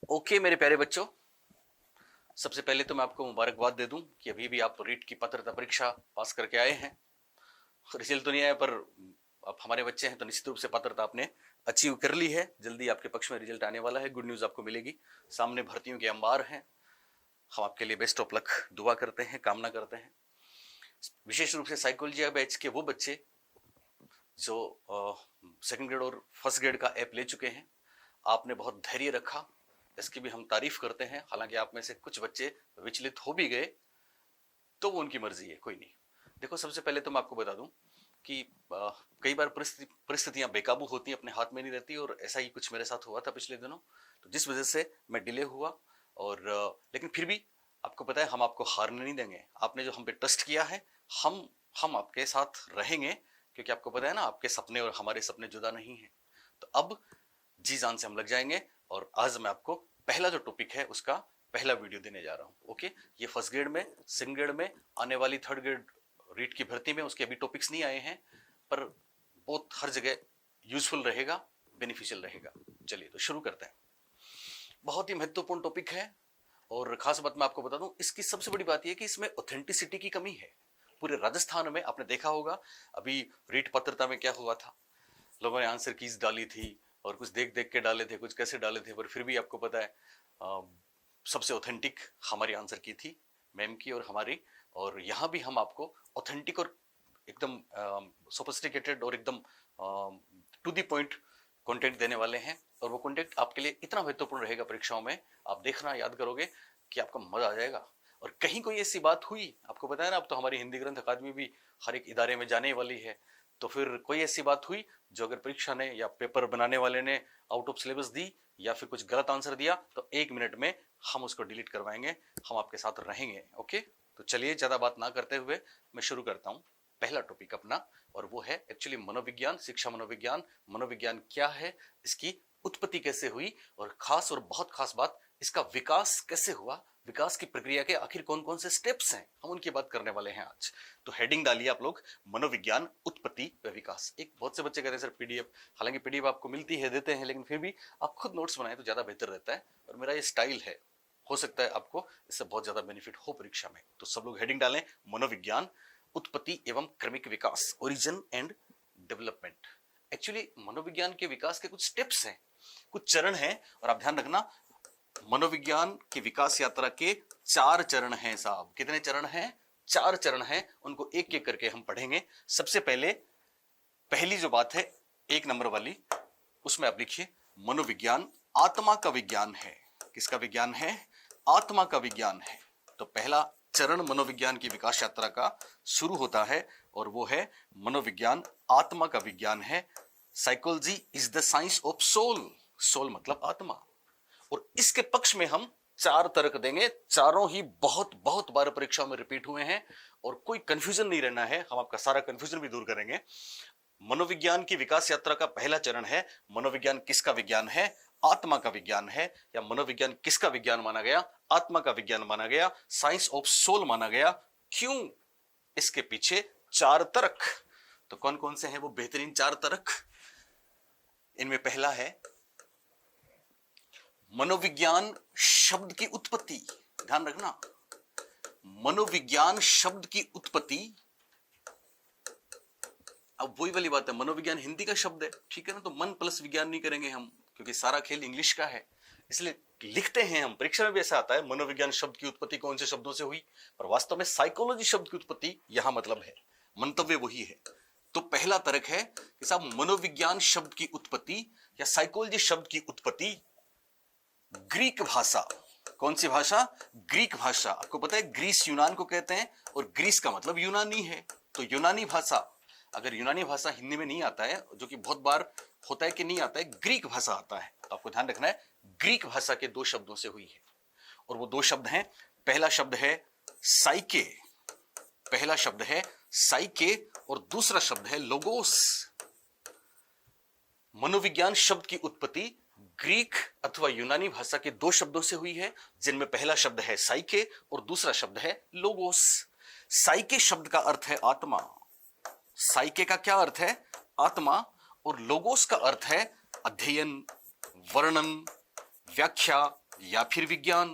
Okay मेरे प्यारे बच्चों, सबसे पहले तो मैं आपको मुबारकबाद दे दूं कि अभी भी आप रीट की पात्रता परीक्षा पास करके आए हैं। रिजल्ट तो नहीं आया पर आप हमारे बच्चे हैं तो निश्चित रूप से पात्रता आपने अचीव कर ली है। जल्दी आपके पक्ष में रिजल्ट आने वाला है, गुड न्यूज आपको मिलेगी। सामने भर्तियों के अंबार हैं, हम आपके लिए बेस्ट ऑफ लक दुआ करते हैं, कामना करते हैं। विशेष रूप से साइकोलॉजी बैच के वो बच्चे जो सेकंड ग्रेड और फर्स्ट ग्रेड का ऐप ले चुके हैं, आपने बहुत धैर्य रखा, इसकी भी हम तारीफ करते हैं। हालांकि आप में से कुछ बच्चे विचलित हो भी गए तो वो उनकी मर्जी है, कोई नहीं। देखो, सबसे पहले तो मैं आपको बता दूं कि कई बार परिस्थितियां बेकाबू होती हैं, अपने हाथ में नहीं रहती, और ऐसा ही कुछ मेरे साथ हुआ था पिछले दिनों, तो जिस वजह से मैं डिले हुआ। और लेकिन फिर भी आपको पता है हम आपको हारने नहीं देंगे। आपने जो हम पे ट्रस्ट किया है, हम आपके साथ रहेंगे, क्योंकि आपको पता है ना, आपके सपने और हमारे सपने जुदा नहीं है। तो अब जी जान से हम लग जाएंगे, और आज मैं आपको पहला जो टॉपिक है उसका पहला वीडियो देने जा रहा हूं। ओके, ये फर्स्ट ग्रेड में, सेकंड ग्रेड में, आने वाली थर्ड ग्रेड रीट की भर्ती में उसके अभी टॉपिक्स नहीं आए हैं, पर बहुत हर जगह यूजफुल रहेगा, बेनिफिशियल रहेगा। चलिए तो शुरू करते हैं। बहुत ही महत्वपूर्ण टॉपिक है, और खास बात मैं आपको बता दूं, इसकी सबसे बड़ी बात यह कि इसमें ऑथेंटिसिटी की कमी है। पूरे राजस्थान में आपने देखा होगा अभी रीट पात्रता में क्या हुआ था, लोगों ने आंसर कीज डाली थी और कुछ देख देख के डाले थे, कुछ कैसे डाले थे, पर फिर भी आपको पता है सबसे ऑथेंटिक हमारी आंसर की थी, मैम की और हमारी। और यहाँ भी हम आपको ऑथेंटिक और एकदम सोफिस्टिकेटेड और एकदम टू द पॉइंट कंटेंट देने वाले हैं। और वो कंटेंट आपके लिए इतना महत्वपूर्ण रहेगा परीक्षाओं में, आप देखना, याद करोगे कि आपका मजा आ जाएगा। और कहीं कोई ऐसी बात हुई, आपको पता है ना, अब तो हमारी हिंदी ग्रंथ अकादमी भी हर एक इदारे में जाने वाली है, तो फिर कोई ऐसी बात हुई जो अगर परीक्षा ने या पेपर बनाने वाले ने आउट ऑफ सिलेबस दी या फिर कुछ गलत आंसर दिया, तो 1 मिनट में हम उसको डिलीट करवाएंगे, हम आपके साथ रहेंगे। ओके, तो चलिए ज्यादा बात ना करते हुए मैं शुरू करता हूं पहला टॉपिक अपना, और वो है एक्चुअली मनोविज्ञान, शिक्षा मनोविज्ञान। मनोविज्ञान क्या है, इसकी उत्पत्ति कैसे हुई, और खास और बहुत खास बात, इसका विकास कैसे हुआ, विकास की प्रक्रिया के आखिर कौन कौन से स्टेप्स हैं, हम उनकी बात करने वाले हैं आज। तो हेडिंग डालिए आप लोग, मनोविज्ञान, उत्पत्ति व विकास। एक बहुत से बच्चे कहते हैं सर पीडीएफ, हालांकि पीडीएफ आपको मिलती है, देते हैं, लेकिन फिर भी आप खुद नोट्स बनाए तो ज्यादा बेहतर रहता है, और मेरा ये स्टाइल है, हो सकता है आपको इससे बहुत ज्यादा बेनिफिट हो परीक्षा में। तो सब लोग हेडिंग डालें, मनोविज्ञान, उत्पत्ति एवं क्रमिक विकास, ओरिजिन एंड डेवलपमेंट। एक्चुअली मनोविज्ञान के विकास के कुछ स्टेप्स हैं, कुछ चरण हैं, और आप ध्यान रखना, मनोविज्ञान की विकास यात्रा के 4 चरण हैं साहब। कितने चरण हैं? 4 चरण हैं, उनको एक एक करके हम पढ़ेंगे। सबसे पहले पहली जो बात है 1 नंबर वाली, उसमें आप लिखिए, मनोविज्ञान आत्मा का विज्ञान है। किसका विज्ञान है? आत्मा का विज्ञान है। तो पहला चरण मनोविज्ञान की विकास यात्रा का शुरू होता है, और वो है मनोविज्ञान आत्मा का विज्ञान है। Psychology is the science of soul. Soul मतलब आत्मा। और इसके पक्ष में हम 4 तर्क देंगे, चारों ही बहुत बहुत बार परीक्षाओं में रिपीट हुए हैं, और कोई कंफ्यूजन नहीं रहना है, हम आपका सारा कंफ्यूजन भी दूर करेंगे। मनोविज्ञान की विकास यात्रा का पहला चरण है, मनोविज्ञान किसका विज्ञान है? आत्मा का विज्ञान है। या मनोविज्ञान किसका विज्ञान माना गया? आत्मा का विज्ञान माना गया, साइंस ऑफ सोल माना गया। क्यों? इसके पीछे 4 तर्क। तो कौन कौन से हैं वो बेहतरीन 4 तर्क? इनमें पहला है मनोविज्ञान शब्द की उत्पत्ति। ध्यान रखना, मनोविज्ञान शब्द की उत्पत्ति। अब वही वाली बात है, मनोविज्ञान हिंदी का शब्द है, ठीक है ना, तो मन प्लस विज्ञान नहीं करेंगे हम, क्योंकि सारा खेल इंग्लिश का है। इसलिए लिखते हैं हम, परीक्षा में भी ऐसा आता है, मनोविज्ञान शब्द की उत्पत्ति कौन से शब्दों से हुई, पर वास्तव में साइकोलॉजी शब्द की उत्पत्ति यहां मतलब है, मंतव्य वही है। तो पहला तर्क है कि साहब मनोविज्ञान शब्द की उत्पत्ति या साइकोलॉजी शब्द की उत्पत्ति ग्रीक भाषा। कौन सी भाषा? ग्रीक भाषा। आपको पता है ग्रीस यूनान को कहते हैं, और ग्रीस का मतलब यूनानी है, तो यूनानी भाषा। अगर यूनानी भाषा हिंदी में नहीं आता है, जो कि बहुत बार होता है कि नहीं आता है, ग्रीक भाषा आता है, तो आपको ध्यान रखना है, ग्रीक भाषा के 2 शब्दों से हुई है, और वो 2 शब्द हैं। पहला शब्द है साइके, पहला शब्द है साइके, और दूसरा शब्द है लोगोस। मनोविज्ञान शब्द की उत्पत्ति ग्रीक अथवा यूनानी भाषा के 2 शब्दों से हुई है, जिनमें पहला शब्द है साइके और दूसरा शब्द है लोगोस। साइके शब्द का अर्थ है आत्मा। साइके का क्या अर्थ है? आत्मा। और लोगोस का अर्थ है अध्ययन, वर्णन, व्याख्या, या फिर विज्ञान।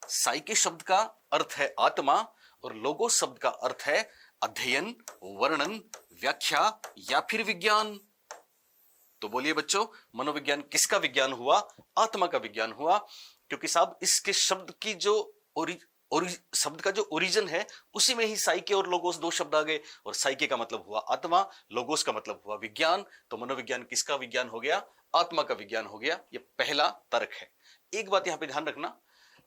साइके शब्द का अर्थ है आत्मा और लोगोस शब्द का अर्थ है अध्ययन, वर्णन, व्याख्या या फिर विज्ञान। तो बोलिए बच्चों, मनोविज्ञान किसका विज्ञान हुआ? आत्मा का विज्ञान हुआ, क्योंकि साहब इसके शब्द की जो शब्द का जो ओरिजिन है उसी में ही साइके और लोगोस दो शब्द आ गए, और साइके का मतलब हुआ आत्मा, लोगोस का मतलब हुआ विज्ञान। तो मनोविज्ञान किसका विज्ञान हो गया? आत्मा का विज्ञान हो गया। ये पहला तर्क है। एक बात यहां पे ध्यान रखना,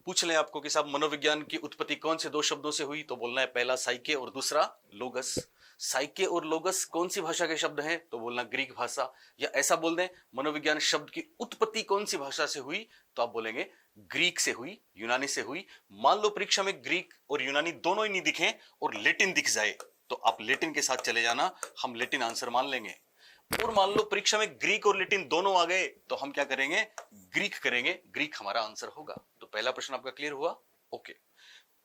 पूछ ले आपको कि साहब मनोविज्ञान की उत्पत्ति कौन से दो शब्दों से हुई, तो बोलना है पहला साइके और दूसरा लोगस। साइके और लोगस कौन सी भाषा के शब्द हैं, तो बोलना ग्रीक भाषा। या ऐसा बोल दें मनोविज्ञान शब्द की उत्पत्ति कौन सी भाषा से हुई, तो आप बोलेंगे ग्रीक से हुई, यूनानी से हुई। मान लो परीक्षा में ग्रीक और यूनानी दोनों ही नहीं दिखे और लेटिन दिख जाए, तो आप लेटिन के साथ चले जाना, हम लेटिन आंसर मान लेंगे। और मान लो परीक्षा में ग्रीक और लेटिन दोनों आ गए, तो हम क्या करेंगे? ग्रीक करेंगे, ग्रीक हमारा आंसर होगा। तो पहला प्रश्न आपका क्लियर हुआ। ओके,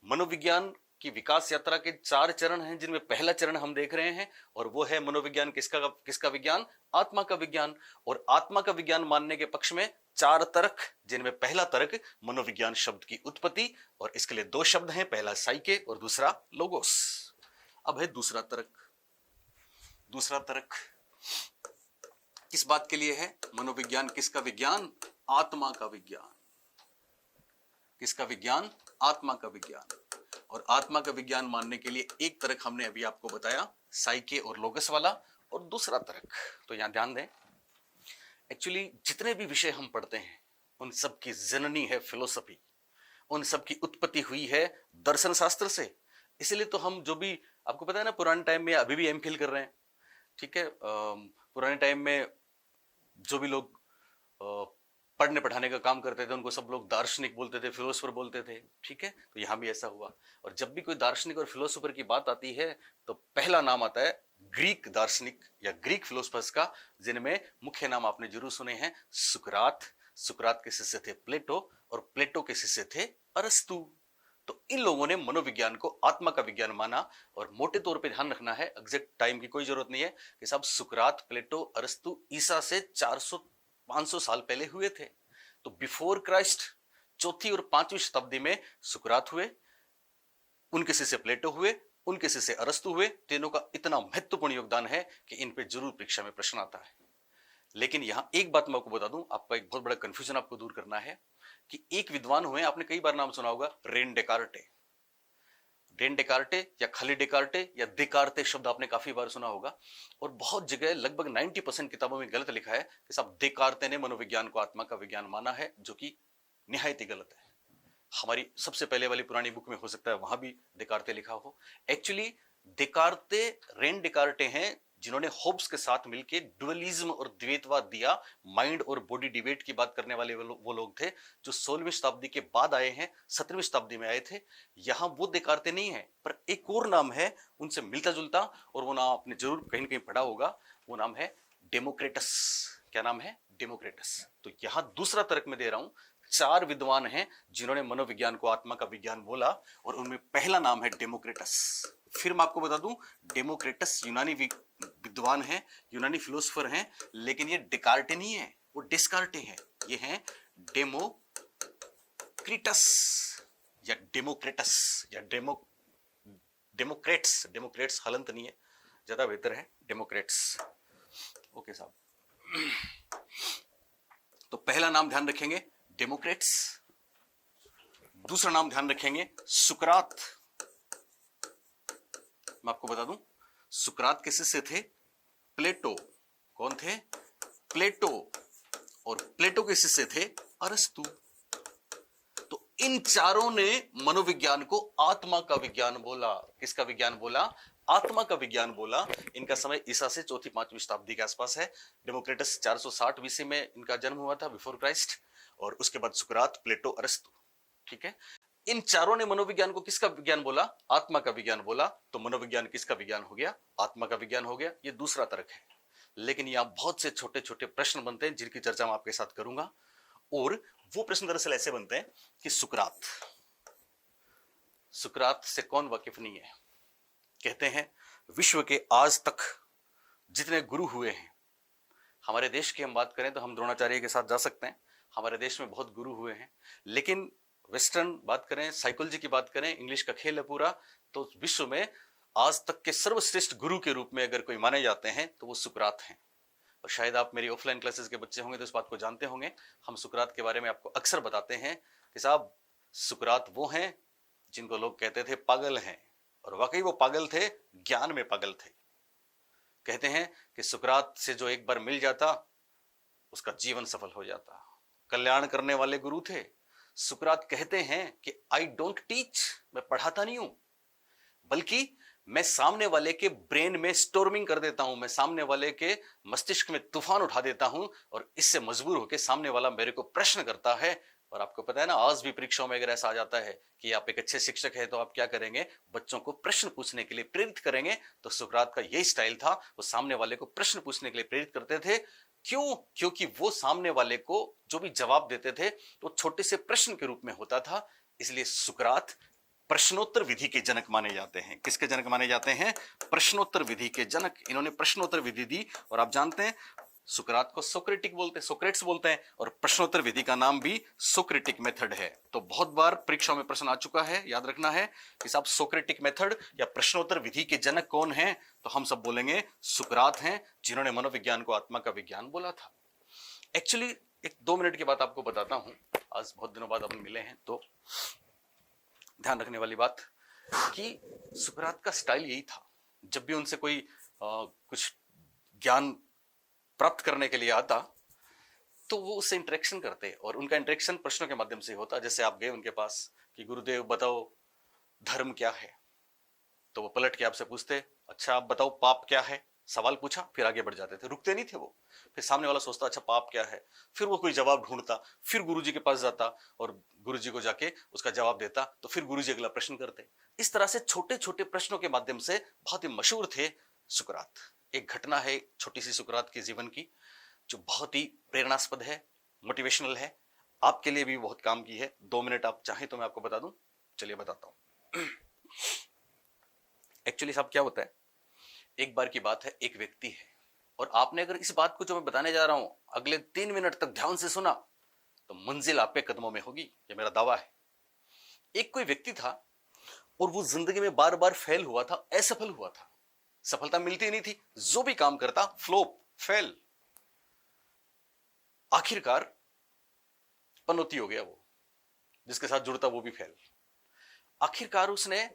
मनोविज्ञान की विकास यात्रा के 4 चरण हैं, जिनमें पहला चरण हम देख रहे हैं, और वो है मनोविज्ञान किसका विज्ञान? आत्मा का विज्ञान। और आत्मा का विज्ञान मानने के पक्ष में 4 तर्क, जिनमें पहला तर्क मनोविज्ञान शब्द की उत्पत्ति, और इसके लिए 2 शब्द हैं, पहला साइके और दूसरा लोगोस। अब है दूसरा तर्क। दूसरा तर्क किस बात के लिए है? मनोविज्ञान किसका विज्ञान? आत्मा का विज्ञान। किसका विज्ञान? आत्मा का विज्ञान। और आत्मा का विज्ञान मानने के लिए एक तर्क हमने अभी आपको बताया, साइके और लोगस वाला, और दूसरा तर्क, तो यहां ध्यान दें, एक्चुअली जितने भी विषय हम पढ़ते हैं उन सब की जननी है फिलोसफी, उन सब की उत्पत्ति हुई है दर्शन शास्त्र से। इसलिए तो हम जो भी, आपको पता है ना, पुराने टाइम में, अभी भी एमफिल कर रहे हैं, ठीक है, पुराने टाइम में जो भी लोग पढ़ने पढ़ाने का काम करते थे उनको सब लोग दार्शनिक बोलते थे, फिलोसोफर बोलते थे, ठीक है। तो यहां भी ऐसा हुआ, और जब भी कोई दार्शनिक और फिलोसोफर की बात आती है तो पहला नाम आता है ग्रीक दार्शनिक या ग्रीक फिलोसोफर्स का, जिनमें मुख्य नाम आपने जरूर सुने हैं, सुकरात। सुकरात के शिष्य थे प्लेटो, और प्लेटो के शिष्य थे अरस्तु। तो इन लोगों ने मनोविज्ञान को आत्मा का विज्ञान माना। और मोटे तौर पे ध्यान रखना है, एग्जैक्ट टाइम की कोई जरूरत नहीं है, कि साहब सुकरात, प्लेटो, अरस्तु ईसा से 400-500 साल पहले हुए थे। तो बिफोर क्राइस्ट 4वीं और 5वीं शताब्दी में सुकरात हुए, उनके शिष्य प्लेटो हुए, उनके शिष्य अरस्तु हुए। तीनों का इतना महत्वपूर्ण योगदान है कि इन पे जरूर परीक्षा में प्रश्न आता है। लेकिन यहां एक बात मैं आपको बता दूं, आपका एक बहुत बड़ा कंफ्यूजन आपको दूर करना है, कि एक विद्वान हुए, आपने कई बार नाम सुना होगा, रेन डेकार्टे। रेन डेकार्टे या खाली डेकार्टे या देकार्टे शब्द आपने काफी बार सुना होगा, और बहुत जगह लगभग 90% किताबों में गलत लिखा है कि साहब देकार्टे ने मनोविज्ञान को आत्मा का विज्ञान माना है, जो कि निहायत ही गलत है। हमारी सबसे पहले वाली पुरानी बुक में हो सकता है वहां भी देकार्टे लिखा हो। एक्चुअली देकार्टे रेन डेकार्टे हैं जिन्होंने होब्स के साथ मिलकर डुअलिज्म और द्वैतवाद दिया। माइंड और बॉडी डिबेट की बात करने वाले वो लोग थे जो 16वीं शताब्दी के बाद आए हैं, 17वीं शताब्दी में आए थे। यहां वो देकार्ते नहीं है, पर एक और नाम है उनसे मिलता जुलता, और वो नाम आपने जरूर कहीं ना कहीं पढ़ा होगा, वो नाम है डेमोक्रेटस। क्या नाम है? डेमोक्रेटस। तो यहां दूसरा तर्क में दे रहा हूं, 4 विद्वान हैं जिन्होंने मनोविज्ञान को आत्मा का विज्ञान बोला, और उनमें पहला नाम है डेमोक्रेटस। फिर मैं आपको बता दूं, डेमोक्रेटस यूनानी विद्वान हैं, यूनानी फिलोसोफर हैं, लेकिन ये डेकार्टे नहीं है, वो डिस्कार्टे हैं। ये हैं डेमोक्रिटस या डेमोक्रेटस या डेमोक्रेट्स। डेमोक्रेट्स हलंत नहीं है, ज्यादा बेहतर है डेमोक्रेट्स। ओके साहब, तो पहला नाम ध्यान रखेंगे डेमोक्रेट्स, दूसरा नाम ध्यान रखेंगे सुकरात। मैं आपको बता दूं, सुकरात के शिष्य थे प्लेटो। कौन थे? प्लेटो। और प्लेटो के शिष्य थे अरस्तु। तो इन चारों ने मनोविज्ञान को आत्मा का विज्ञान बोला। किसका विज्ञान बोला? आत्मा का विज्ञान बोला। इनका समय ईसा से 4वीं-5वीं शताब्दी के आसपास है। डेमोक्रेटस 460 BC में इनका जन्म हुआ था, बिफोर क्राइस्ट, और उसके बाद सुकरात, प्लेटो, अरस्तु। ठीक है, इन चारों ने मनोविज्ञान को किसका विज्ञान बोला? आत्मा का विज्ञान बोला। तो मनोविज्ञान किसका विज्ञान हो गया? आत्मा का विज्ञान हो गया। ये दूसरा तर्क है। लेकिन यहां बहुत से छोटे छोटे प्रश्न बनते हैं जिनकी चर्चा मैं आपके साथ करूंगा, और वो प्रश्न दरअसल ऐसे बनते हैं कि सुकरात से कौन वाकिफ नहीं है? कहते हैं विश्व के आज तक जितने गुरु हुए हैं, हमारे देश की हम बात करें तो हम द्रोणाचार्य के साथ जा सकते हैं, हमारे देश में बहुत गुरु हुए हैं, लेकिन वेस्टर्न बात करें, साइकोलॉजी की बात करें, इंग्लिश का खेल है पूरा, तो विश्व में आज तक के सर्वश्रेष्ठ गुरु के रूप में अगर कोई माने जाते हैं तो वो सुकरात हैं। और शायद आप मेरी ऑफलाइन क्लासेस के बच्चे होंगे तो इस बात को जानते होंगे। हम सुकरात के बारे में आपको अक्सर बताते हैं कि साहब सुकरात वो हैं जिनको लोग कहते थे पागल हैं, और वाकई वो पागल थे, ज्ञान में पागल थे। कहते हैं कि सुकरात से जो एक बार मिल जाता उसका जीवन सफल हो जाता। कल्याण करने वाले गुरु थे। सुकरात कहते हैं कि आई डोंट टीच, मैं पढ़ाता नहीं हूं, बल्कि मैं सामने वाले के ब्रेन में स्टॉर्मिंग कर देता हूं, मैं सामने वाले के मस्तिष्क में तूफान उठा देता हूं, और इससे मजबूर होकर सामने वाला मेरे को प्रश्न करता है। और आपको पता है ना, आज भी परीक्षाओं में अगर ऐसा आ जाता है कि आप एक अच्छे शिक्षक हैं तो आप क्या करेंगे, बच्चों को प्रश्न पूछने के लिए प्रेरित करेंगे। तो सुकरात का यही स्टाइल था, वो सामने वाले को प्रश्न पूछने के लिए प्रेरित करते थे। क्यों? क्योंकि वो सामने वाले को जो भी जवाब देते थे तो छोटे से प्रश्न के रूप में होता था। इसलिए सुकरात प्रश्नोत्तर विधि के जनक माने जाते हैं। किसके जनक माने जाते हैं? प्रश्नोत्तर विधि के जनक। इन्होंने प्रश्नोत्तर विधि दी, और आप जानते हैं सुकरात को सोक्रेटिक बोलते हैं, सोक्रेट्स बोलते हैं, और प्रश्नोत्तर विधि का नाम भी सोक्रेटिक मेथड है। तो बहुत बार परीक्षा में प्रश्न आ चुका है, याद रखना है कि साहब सोक्रेटिक मेथड या प्रश्नोत्तर विधि के जनक कौन हैं? तो हम सब बोलेंगे सुकरात हैं, जिन्होंने मनोविज्ञान को आत्मा का विज्ञान बोला था। एक्चुअली एक 2 मिनट की बात आपको बताता हूं, आज बहुत दिनों बाद अपन मिले हैं तो ध्यान रखने वाली बात कि सुकरात का स्टाइल यही था। जब भी उनसे कोई कुछ ज्ञान प्राप्त करने के लिए आता तो वो उससे इंटरेक्शन करते, और उनका इंटरेक्शन प्रश्नों के माध्यम से होता। जैसे आप गए उनके पास कि गुरुदेव बताओ धर्म क्या है, तो वो पलट के आपसे पूछते अच्छा आप बताओ पाप क्या है। सवाल पूछा, फिर आगे बढ़ जाते थे, रुकते नहीं थे वो। फिर सामने वाला सोचता अच्छा पाप क्या है, फिर वो कोई जवाब ढूंढता, फिर गुरुजी के पास जाता और गुरुजी को जाके उसका जवाब देता, तो फिर गुरुजी अगला प्रश्न करते। इस तरह से छोटे छोटे प्रश्नों के माध्यम से बहुत ही मशहूर थे सुकरात। एक घटना है छोटी सी सुकरात के जीवन की, जो बहुत ही प्रेरणास्पद है, मोटिवेशनल है, आपके लिए भी बहुत काम की है। 2 मिनट आप चाहें तो मैं आपको बता दूं। चलिए बताता हूं। एक्चुअली साहब क्या होता है, एक बार की बात है, एक व्यक्ति है, और आपने अगर इस बात को जो मैं बताने जा रहा हूं अगले 3 मिनट तक ध्यान से सुना तो मंजिल आपके कदमों में होगी, ये मेरा दावा है। एक कोई व्यक्ति था और वो जिंदगी में बार बार फेल हुआ था, असफल हुआ था, सफलता मिलती नहीं थी, जो भी काम करता फ्लॉप, फेल। आखिरकार पनौती हो गया, वो जिसके साथ जुड़ता वो भी फेल। आखिरकार उसने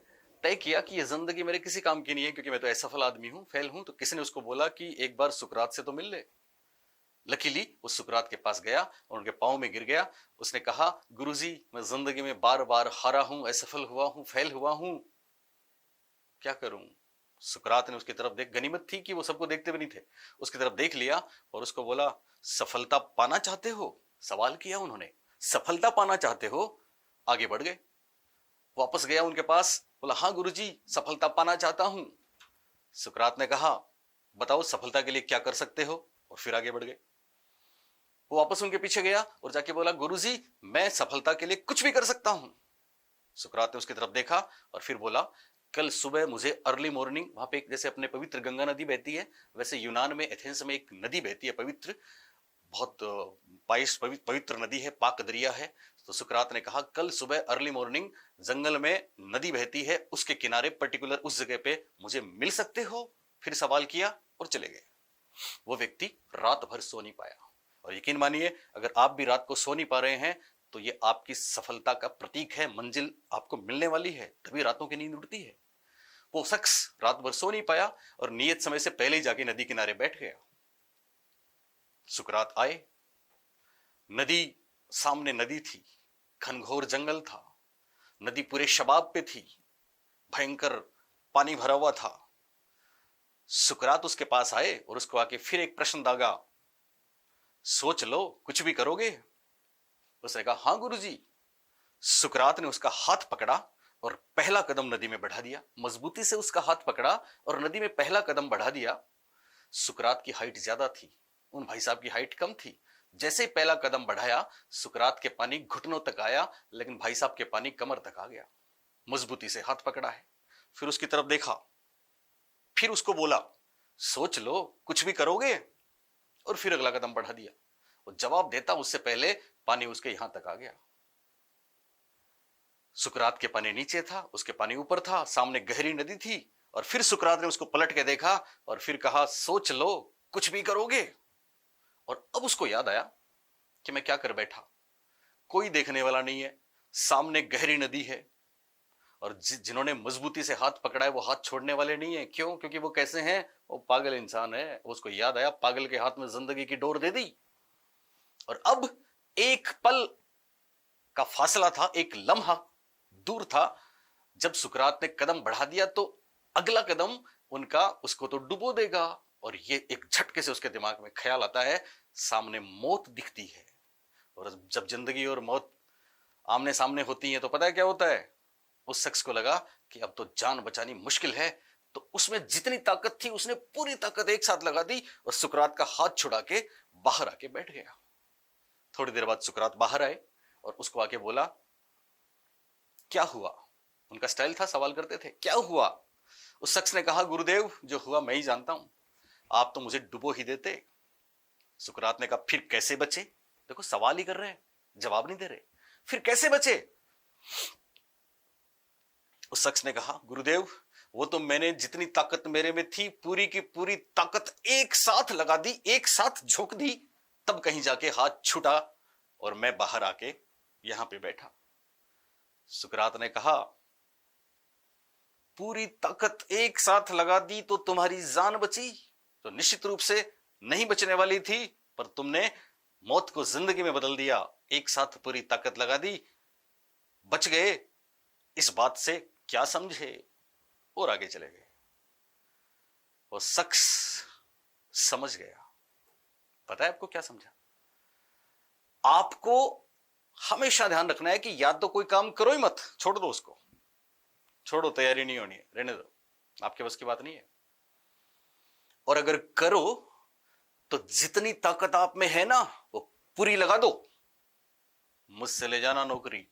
तय किया कि ये जिंदगी मेरे किसी काम की नहीं है, क्योंकि मैं तो असफल आदमी हूं, फेल हूं। तो किसी ने उसको बोला कि एक बार सुकरात से तो मिल ले। लकीली वो सुकरात के पास गया और उनके पांव में गिर गया। उसने कहा गुरुजी मैं जिंदगी में बार बार हारा हूं, असफल हुआ हूं, फेल हुआ हूं, क्या करूं? सुकरात ने उसकी तरफ देख, गनीमत थी कि वो सबको देखते भी नहीं थे, उसकी तरफ देख लिया और उसको बोला सफलता पाना चाहते हो? सवाल किया उन्होंने, सफलता पाना चाहते हो? आगे बढ़ गए, वापस गया उनके पास, बोला हाँ गुरुजी सफलता पाना चाहता हूं। सुकरात ने कहा बताओ सफलता के लिए क्या कर सकते हो, और फिर आगे बढ़ गए। वो वापस उनके पीछे गया और जाके बोला गुरुजी मैं सफलता के लिए कुछ भी कर सकता हूं। सुकरात ने उसकी तरफ देखा और फिर बोला कल सुबह मुझे अर्ली मॉर्निंग, वहां पे एक जैसे अपने पवित्र गंगा नदी बहती है, वैसे यूनान में एथेंस में एक नदी बहती है पवित्र, बहुत पवित्र नदी है, पाक दरिया है। तो सुकरात ने कहा कल सुबह अर्ली मॉर्निंग जंगल में नदी बहती है, उसके किनारे पर्टिकुलर उस जगह पे मुझे मिल सकते हो? फिर सवाल किया और चले गए। वो व्यक्ति रात भर सो नहीं पाया, और यकीन मानिए अगर आप भी रात को सो नहीं पा रहे हैं तो ये आपकी सफलता का प्रतीक है, मंजिल आपको मिलने वाली है, तभी रातों की नींद उड़ती है। वो शख्स रात भर सो नहीं पाया और नियत समय से पहले ही जाके नदी किनारे बैठ गया। सुकरात आए, नदी सामने नदी थी, घनघोर जंगल था, नदी पूरे शबाब पे थी, भयंकर पानी भरा हुआ था। सुकरात उसके पास आए और उसको आके फिर एक प्रश्न दागा, सोच लो कुछ भी करोगे? उसने कहा हाँ गुरुजी। सुकरात ने उसका हाथ पकड़ा और पहला कदम नदी में बढ़ा दिया, मजबूती से उसका हाथ पकड़ा और नदी में पहला कदम बढ़ा दिया। सुकरात की हाइट ज्यादा थी, उन भाई साहब की हाइट कम थी। जैसे ही पहला कदम बढ़ाया सुकरात के पानी घुटनों तक आया, लेकिन भाई साहब के पानी कमर तक आ गया। मजबूती से हाथ पकड़ा है, फिर उसकी तरफ देखा, फिर उसको बोला सोच लो कुछ भी करोगे, और फिर अगला कदम बढ़ा दिया। वो जवाब देता उससे पहले पानी उसके यहां तक आ गया। सुकरात के पानी नीचे था, उसके पानी ऊपर था, सामने गहरी नदी थी। और फिर सुकरात ने उसको पलट के देखा और फिर कहा, सोच लो, कुछ भी करोगे। और अब उसको याद आया कि मैं क्या कर बैठा, कोई देखने वाला नहीं है, सामने गहरी नदी है, और जिन्होंने मजबूती से हाथ पकड़ा है वो हाथ छोड़ने वाले नहीं है। क्यों? क्योंकि वो कैसे हैं, वो पागल इंसान है। उसको याद आया, पागल के हाथ में जिंदगी की डोर दे दी। और अब एक पल का फासला था, एक लम्हा दूर था। जब सुकरात ने कदम बढ़ा दिया तो अगला कदम उनका उसको तो डुबो देगा। और ये एक झटके से उसके दिमाग में ख्याल आता है, सामने मौत दिखती है। और जब जिंदगी और मौत आमने सामने होती है तो पता है क्या होता है, उस शख्स को लगा कि अब तो जान बचानी मुश्किल है। तो उसमें जितनी ताकत थी उसने पूरी ताकत एक साथ लगा दी और सुकरात का हाथ छुड़ा के बाहर आके बैठ गया। थोड़ी देर बाद सुकरात बाहर आए और उसको आके बोला, क्या हुआ? उनका स्टाइल था, सवाल करते थे, क्या हुआ? उस शख्स ने कहा, गुरुदेव, जो हुआ मैं ही जानता हूं, आप तो मुझे डुबो ही देते। सुकरात ने कहा, फिर कैसे बचे? देखो, सवाल ही कर रहे हैं, जवाब नहीं दे रहे। फिर कैसे बचे? उस शख्स ने कहा, गुरुदेव, वो तो मैंने जितनी ताकत मेरे में थी पूरी की पूरी ताकत एक साथ लगा दी, एक साथ झोंक दी, तब कहीं जाके हाथ छूटा और मैं बाहर आके यहां पे बैठा। सुकरात ने कहा, पूरी ताकत एक साथ लगा दी तो तुम्हारी जान बची? तो निश्चित रूप से नहीं बचने वाली थी, पर तुमने मौत को जिंदगी में बदल दिया। एक साथ पूरी ताकत लगा दी, बच गए, इस बात से क्या समझे? और आगे चले गए। वो शख्स समझ गया। पता है आपको क्या समझा? आपको हमेशा ध्यान रखना है कि या तो कोई काम करो ही मत, छोड़ दो उसको, छोड़ो, तैयारी नहीं होनी है, रहने दो, आपके बस की बात नहीं है। और अगर करो तो जितनी ताकत आप में है ना वो पूरी लगा दो। मुझसे ले जाना नौकरी,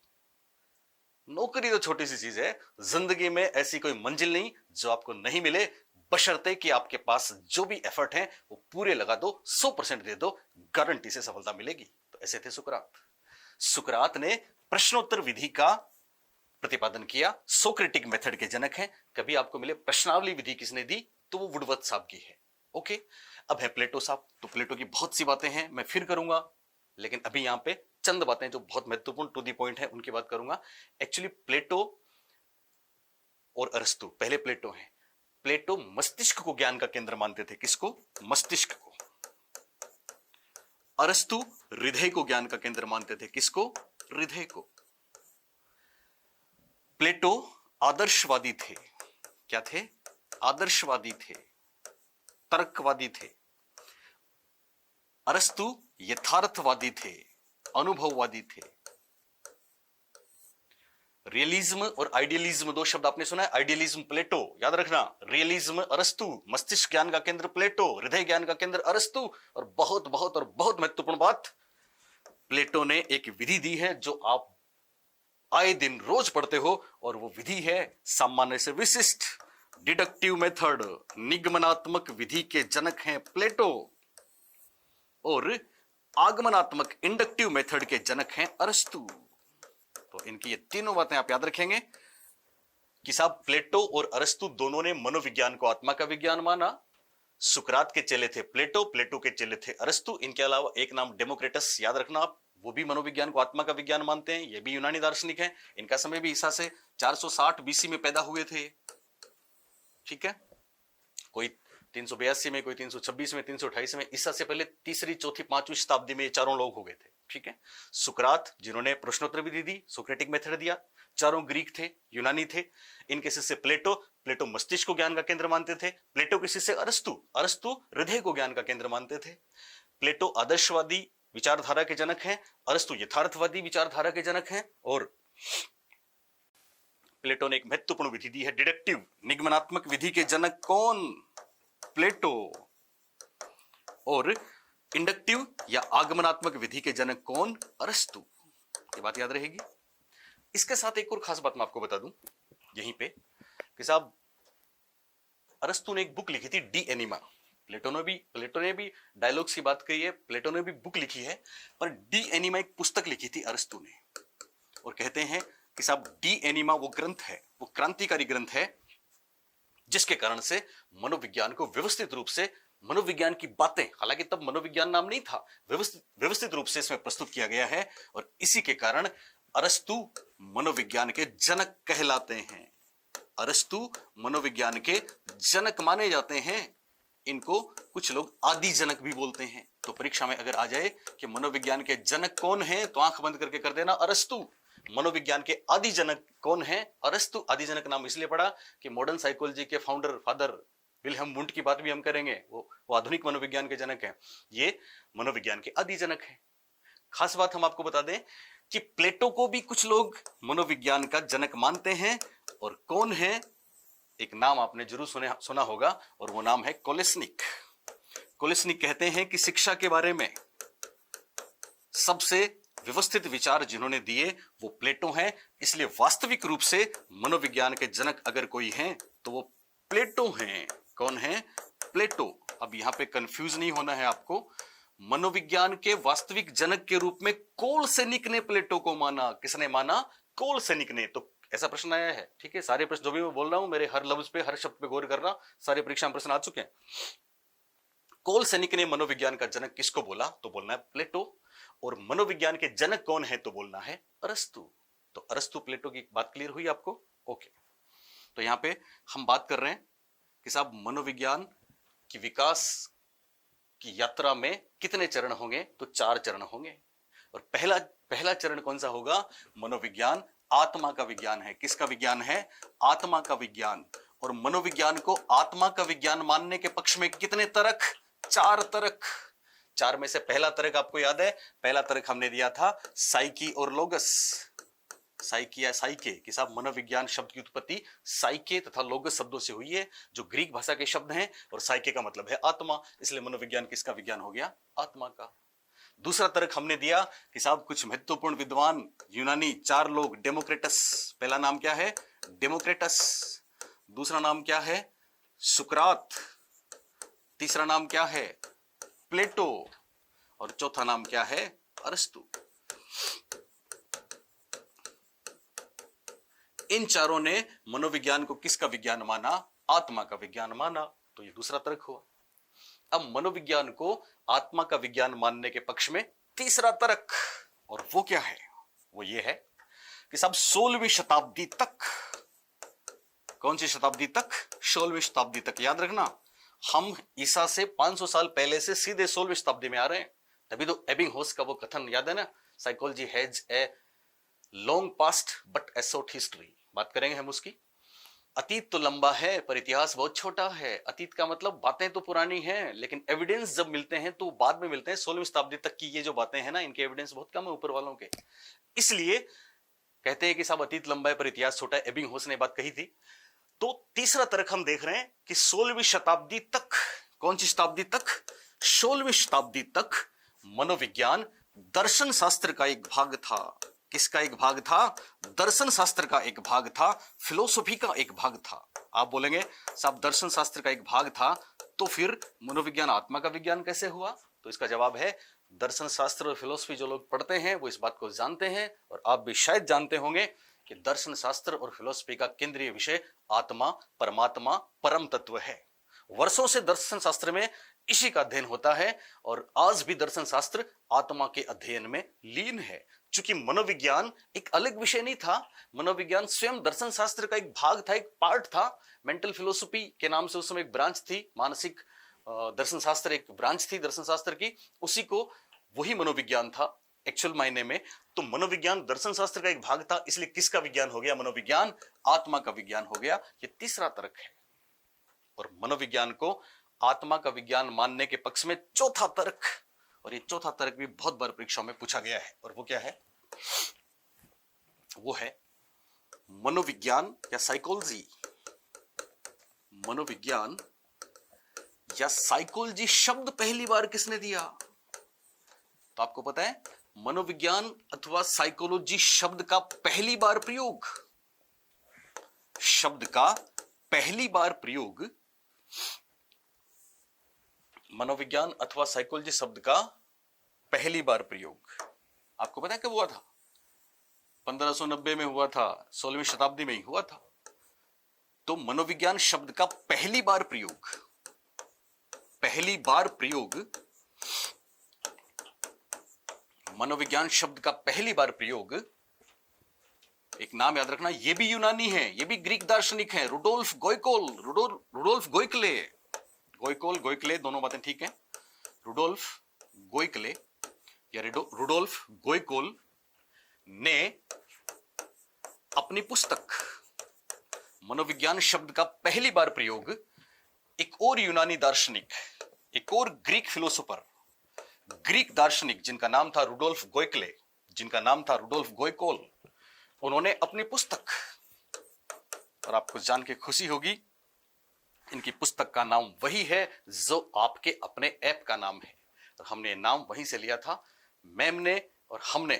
नौकरी तो छोटी सी चीज है, जिंदगी में ऐसी कोई मंजिल नहीं जो आपको नहीं मिले, बशर्ते कि आपके पास जो भी एफर्ट है वो पूरे लगा दो, 100% दे दो, गारंटी से सफलता मिलेगी। तो ऐसे थे सुकरात। सुकरात ने प्रश्नोत्तर विधि का प्रतिपादन किया, सोक्रेटिक मेथड के जनक हैं। कभी आपको मिले प्रश्नावली विधि किसने दी, तो वो वुडवर्थ साहब की है। ओके, अब है प्लेटो साहब। तो प्लेटो की बहुत सी बातें हैं, मैं फिर करूंगा, लेकिन अभी यहां पे चंद बातें जो बहुत महत्वपूर्ण टू दी पॉइंट है उनकी बात करूंगा। एक्चुअली प्लेटो और अरस्तु, पहले प्लेटो हैं। प्लेटो मस्तिष्क को ज्ञान का केंद्र मानते थे। किसको? मस्तिष्क को। अरस्तु हृदय को ज्ञान का केंद्र मानते थे। किसको? हृदय को। प्लेटो आदर्शवादी थे। क्या थे? आदर्शवादी थे, तर्कवादी थे। अरस्तु यथार्थवादी थे, अनुभववादी थे। रियलिज्म और आइडियलिज्म, दो शब्द आपने सुना है। आइडियलिज्म प्लेटो, याद रखना। रियलिज्म अरस्तु, मस्तिष्क ज्ञान का केंद्र प्लेटो, हृदय ज्ञान का केंद्र अरस्तु। और बहुत बहुत और बहुत महत्वपूर्ण बात, प्लेटो ने एक विधि दी है जो आप आए दिन रोज पढ़ते हो, और वो विधि है सामान्य से विशिष्ट, डिडक्टिव मेथड। निगमनात्मक विधि के जनक हैं प्लेटो, और आगमनात्मक इंडक्टिव मेथड के जनक हैं अरस्तु। तो इनकी ये तीनों बातें आप याद रखेंगे कि साहब प्लेटो और अरस्तु दोनों ने मनोविज्ञान को आत्मा का विज्ञान माना। सुकरात के चेले थे प्लेटो, प्लेटो के चेले थे अरस्तु। इनके अलावा एक नाम डेमोक्रेटस, याद रखना आप, वो भी मनोविज्ञान को आत्मा का विज्ञान मानते हैं। ये भी यूनानी दार्शनिक हैं। इनका समय भी ईसा से 460 बीसी में पैदा हुए थे। ठीक है, कोई 382 में, कोई 326 में, 328 में, ईसा से पहले तीसरी, चौथी, पांचवी शताब्दी में ये चारों लोग हो गए थे। ठीक है, सुकरात जिन्होंने प्रश्नोत्तर विधि दी, सोक्रेटिक मेथड दिया, चारों ग्रीक थे, यूनानी थे। इनके शिष्य प्लेटो, प्लेटो मस्तिष्क को ज्ञान का केंद्र मानते थे। प्लेटो के शिष्य अरस्तु, अरस्तु हृदय को ज्ञान का केंद्र मानते थे। प्लेटो आदर्शवादी विचारधारा के जनक हैं, अरस्तु यथार्थवादी विचारधारा के जनक हैं। और प्लेटो ने एक महत्वपूर्ण विधि दी है, डिडक्टिव, निगमनात्मक विधि के जनक कौन? प्लेटो। और इंडक्टिव या आगमनात्मक विधि के जनक कौन? अरस्तु। ये बात याद रहेगी। इसके साथ एक और खास बात मैं आपको बता दूं यहीं पे कि साहब अरस्तु ने एक बुक लिखी थी, डी एनिमा। प्लेटो ने भी डायलॉग्स की बात कही है, प्लेटो ने भी बुक लिखी है, पर डी एनिमा एक पुस्तक लिखी थी अरस्तु ने। और कहते हैं कि साहब डी एनिमा वो ग्रंथ है, वो क्रांतिकारी ग्रंथ है जिसके कारण से मनोविज्ञान को व्यवस्थित रूप से, मनोविज्ञान की बातें, हालांकि तब मनोविज्ञान नाम नहीं था, व्यवस्थित रूप से इसमें प्रस्तुत किया गया है। और इसी के कारण अरस्तु मनोविज्ञान के जनक कहलाते हैं। अरस्तु मनोविज्ञान के जनक माने जाते हैं। इनको कुछ लोग आदि जनक भी बोलते हैं। तो परीक्षा में अगर आ जाए कि मनोविज्ञान के जनक कौन है, तो आंख बंद करके कर देना अरस्तु। मनोविज्ञान के आदि जनक कौन है? अरस्तु। आदि जनक नाम इसलिए पड़ा कि मॉडर्न साइकोलॉजी के फाउंडर फादर विल्हेम वुंट की बात भी हम करेंगे, वो आधुनिक मनोविज्ञान के जनक हैं। ये मनोविज्ञान के आदि जनक हैं। खास बात हम आपको बता दें कि प्लेटो को भी कुछ लोग मनोविज्ञान का जनक मानते हैं। और कौन है? एक नाम आपने जरूर सुना होगा, और वो नाम है कोलेस्निक। कोलेस्निक कहते हैं कि शिक्षा के बारे में सबसे व्यवस्थित विचार जिन्होंने दिए वो प्लेटो हैं। इसलिए वास्तविक रूप से मनोविज्ञान के जनक अगर कोई हैं तो वो प्लेटो हैं। कौन है? प्लेटो। अब यहां पे कंफ्यूज नहीं होना है आपको। मनोविज्ञान के वास्तविक जनक के रूप में कोलसेनिक ने प्लेटो को माना। किसने माना? कोलसेनिक ने। तो ऐसा प्रश्न आया है, ठीक है। सारे प्रश्न जो भी मैं बोल रहा हूं, मेरे हर लफ्ज पे, हर शब्द पे गौर करना। सारे परीक्षा में प्रश्न आ चुके हैं। कोलसेनिक ने मनोविज्ञान का जनक किसको बोला? तो बोलना है प्लेटो। और मनोविज्ञान के जनक कौन है? तो बोलना है अरस्तु। तो अरस्तु प्लेटो की बात क्लियर हुई आपको? ओके। तो यहां पे हम बात कर रहे हैं कि साहब मनोविज्ञान की विकास की यात्रा में कितने चरण होंगे? तो 4 चरण होंगे। और पहला चरण कौन सा होगा? मनोविज्ञान आत्मा का विज्ञान है। किसका विज्ञान है? आत्मा का विज्ञान। और मनोविज्ञान को आत्मा का विज्ञान मानने के पक्ष में कितने तर्क? 4 तर्क। 4 में से पहला तर्क आपको याद है? पहला तर्क हमने दिया था साइकी और लोगस। साइकी या साइके कि साहब मनोविज्ञान शब्द की उत्पत्ति साइके तथा लोगस शब्दों से हुई है, जो ग्रीक भाषा के शब्द हैं। और साइके का मतलब है आत्मा, इसलिए मनोविज्ञान किसका विज्ञान हो गया? आत्मा का। दूसरा तर्क हमने दिया कि साहब कुछ महत्वपूर्ण विद्वान यूनानी 4 लोग, डेमोक्रेटस। पहला नाम क्या है? डेमोक्रेटस। दूसरा नाम क्या है? सुकरात। तीसरा नाम क्या है? प्लेटो। और चौथा नाम क्या है? अरस्तु। इन चारों ने मनोविज्ञान को किसका विज्ञान माना? आत्मा का विज्ञान माना। तो ये दूसरा तर्क हुआ। अब मनोविज्ञान को आत्मा का विज्ञान मानने के पक्ष में तीसरा तर्क, और वो क्या है? वो ये है कि साहब 16वीं शताब्दी तक, कौन सी शताब्दी तक? 16वीं शताब्दी तक। याद रखना, हम ईसा से 500 साल पहले से सीधे 16वीं शताब्दी में आ रहे हैं। तभी तो एबिंगहॉस का वो कथन याद है ना, psychology has a long past but A short history. बात करेंगे हम उसकी। अतीत तो लंबा है पर इतिहास बहुत छोटा है। अतीत का मतलब बातें तो पुरानी हैं, लेकिन एविडेंस जब मिलते हैं तो बाद में मिलते हैं। 16वीं शताब्दी तक की ये जो बातें हैं ना, इनके एविडेंस बहुत कम है ऊपर वालों के। इसलिए कहते हैं कि साहब अतीत लंबा है पर इतिहास छोटा है। एबिंगहॉस ने बात कही थी। तो तीसरा तर्क हम देख रहे हैं कि 16वीं शताब्दी तक, कौन सी शताब्दी तक? 16वीं शताब्दी तक मनोविज्ञान दर्शन शास्त्र का एक भाग था। किसका एक भाग था? दर्शन शास्त्र का एक भाग था, फिलोसफी का एक भाग था। आप बोलेंगे साहब दर्शन शास्त्र का एक भाग था, तो फिर मनोविज्ञान आत्मा का विज्ञान कैसे हुआ? तो इसका जवाब है दर्शन शास्त्र और फिलोसफी जो लोग पढ़ते हैं वो इस बात को जानते हैं, और आप भी शायद जानते होंगे कि दर्शन शास्त्र और फिलोसफी का केंद्रीय विषय आत्मा, परमात्मा, परम तत्व है। वर्षों से दर्शन शास्त्र में इसी का अध्ययन होता है, और आज भी दर्शन शास्त्र आत्मा के अध्ययन में लीन है। चूंकि मनोविज्ञान एक अलग विषय नहीं था, मनोविज्ञान स्वयं दर्शन शास्त्र का एक भाग था, एक पार्ट था। मेंटल फिलोसफी के नाम से उस समय एक ब्रांच थी, मानसिक दर्शन शास्त्र एक ब्रांच थी दर्शन शास्त्र की, उसी को वही मनोविज्ञान था एक्चुअल मायने में। तो मनोविज्ञान दर्शन शास्त्र का एक भाग था, इसलिए किसका विज्ञान हो गया? मनोविज्ञान आत्मा का विज्ञान हो गया। ये तीसरा तर्क है। और मनोविज्ञान को आत्मा का विज्ञान मानने के पक्ष में चौथा तर्क, और ये चौथा तर्क भी बहुत बार परीक्षाओं में पूछा गया है, और वो क्या है? वो है मनोविज्ञान या साइकोलॉजी। मनोविज्ञान या साइकोलॉजी शब्द पहली बार किसने दिया? तो आपको पता है मनोविज्ञान अथवा साइकोलॉजी शब्द का पहली बार प्रयोग, शब्द का पहली बार प्रयोग मनोविज्ञान अथवा साइकोलॉजी शब्द का पहली बार प्रयोग आपको पता है कब हुआ था? 1590 में हुआ था, 16वीं शताब्दी में ही हुआ था। तो मनोविज्ञान शब्द का पहली बार प्रयोग मनोविज्ञान शब्द का पहली बार प्रयोग, एक नाम याद रखना, ये भी यूनानी है, ये भी ग्रीक दार्शनिक है, रुडोल्फ गोइकले, दोनों बातें ठीक हैं। रुडोल्फ गोइकोल ने अपनी पुस्तक मनोविज्ञान शब्द का पहली बार प्रयोग एक और यूनानी दार्शनिक, एक और ग्रीक फिलोसोफर, ग्रीक दार्शनिक जिनका नाम था रुडोल्फ गोइकोल, उन्होंने अपनी पुस्तक, और आपको जान के खुशी होगी इनकी पुस्तक का नाम वही है जो आपके अपने ऐप का नाम है, और हमने नाम वहीं से लिया था। मैम ने और हमने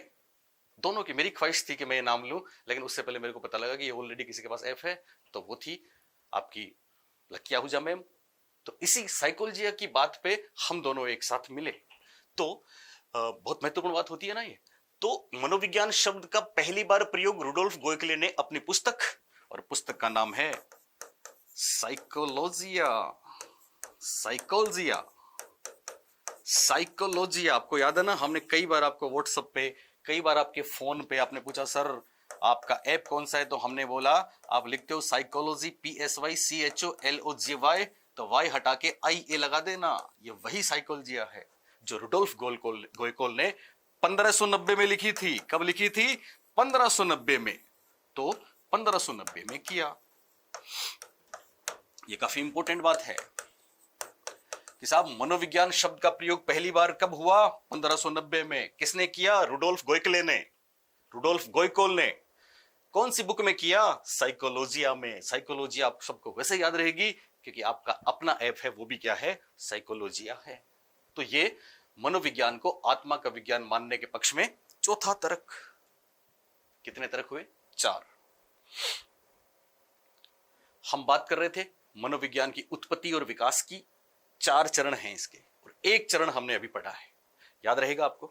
दोनों की, मेरी ख्वाहिश थी कि मैं ये नाम लूं, लेकिन उससे पहले मेरे को पता लगा कि ये ऑलरेडी किसी के पास ऐप है, तो वो थी आपकी लकी आहूजा मैम। तो इसी साइकोलॉजी की बात पे हम दोनों एक साथ मिले, तो बहुत महत्वपूर्ण बात होती है ना ये। तो मनोविज्ञान शब्द का पहली बार प्रयोग रुडोल्फ गोइकले ने अपनी पुस्तक, और पुस्तक का नाम है साइकोलॉजी। आपको याद है ना, हमने कई बार आपको व्हाट्सएप पे, कई बार आपके फोन पे आपने पूछा सर आपका ऐप कौन सा है, तो हमने बोला आप लिखते हो साइकोलॉजी PSYCHOLOGY, तो वाई हटा के IA लगा देना, ये वही साइकोलॉजिया है जो रुडोल्फ गोइकोल ने 1590 में लिखी थी। कब लिखी थी? 1590 में। तो 1590 में किया। ये काफी इंपॉर्टेंट बात है कि साहब मनोविज्ञान शब्द का प्रयोग पहली बार कब हुआ? 1590 में। किसने किया? रुडोल्फ गोइकोल ने। कौन सी बुक में किया? साइकोलॉजिया में। साइकोलॉजी आप सबको वैसे याद रहेगी क्योंकि आपका अपना ऐप है, वो भी क्या है? साइकोलॉजिया है। तो ये मनोविज्ञान को आत्मा का विज्ञान मानने के पक्ष में चौथा तर्क। कितने तर्क हुए? 4। हम बात कर रहे थे मनोविज्ञान की उत्पत्ति और विकास की। 4 चरण हैं इसके, और एक चरण हमने अभी पढ़ा है, याद रहेगा आपको।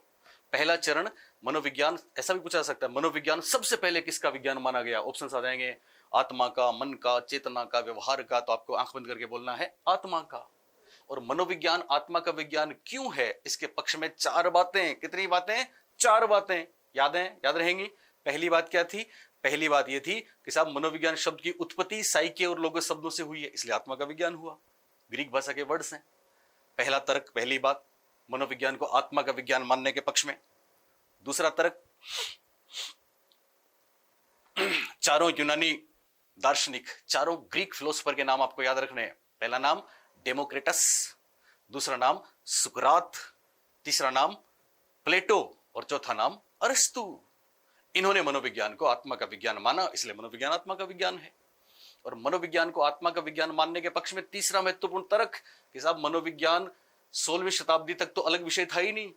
पहला चरण मनोविज्ञान, ऐसा भी पूछा जा सकता है मनोविज्ञान सबसे पहले किसका विज्ञान माना गया? ऑप्शंस आ जाएंगे, आत्मा का, मन का, चेतना का, व्यवहार का। तो आपको आंख बंद करके बोलना है आत्मा का। और मनोविज्ञान आत्मा का विज्ञान क्यों है, इसके पक्ष में 4 बातें। कितनी बातें? 4 बातें याद रहेंगी। पहली बात क्या थी? पहली बात यह थी कि साहब मनोविज्ञान शब्द की उत्पत्ति साइके और लोगोस शब्दों से हुई है, इसलिए आत्मा का विज्ञान हुआ। ग्रीक भाषा के वर्ड्स हैं। पहला तर्क, पहली बात, मनोविज्ञान को आत्मा का विज्ञान मानने के पक्ष में। दूसरा तर्क, चारों यूनानी दार्शनिक, चारों ग्रीक फिलोसोफर के नाम आपको याद रखने हैं। पहला नाम डेमोक्रिटस, दूसरा नाम सुकरात, तीसरा नाम प्लेटो, और चौथा नाम अरस्तु। इन्होंने मनोविज्ञान को आत्मा का विज्ञान माना, इसलिए मनोविज्ञान आत्मा का विज्ञान है। और मनोविज्ञान को आत्मा का विज्ञान मानने के पक्ष में तीसरा महत्वपूर्ण तर्क कि साहब मनोविज्ञान 16वीं शताब्दी तक तो अलग विषय था ही नहीं,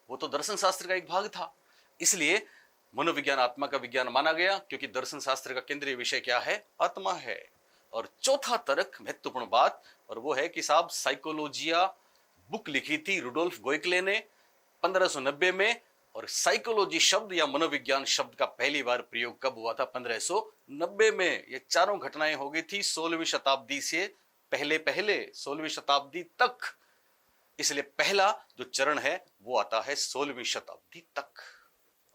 वो तो दर्शन शास्त्र का एक भाग था, इसलिए मनोविज्ञान आत्मा का विज्ञान माना गया, क्योंकि दर्शन शास्त्र का केंद्रीय विषय क्या है? आत्मा है। और चौथा तर्क, महत्वपूर्ण बात, और वो है कि साहब साइकोलॉजिया बुक लिखी थी रुडोल्फ गोइकले ने 1590 में, और साइकोलॉजी शब्द या मनोविज्ञान शब्द का पहली बार प्रयोग कब हुआ था? 1590 में। ये चारों घटनाएं हो गई थी 16वीं शताब्दी से पहले 16वीं शताब्दी तक, इसलिए पहला जो चरण है वो आता है 16वीं शताब्दी तक।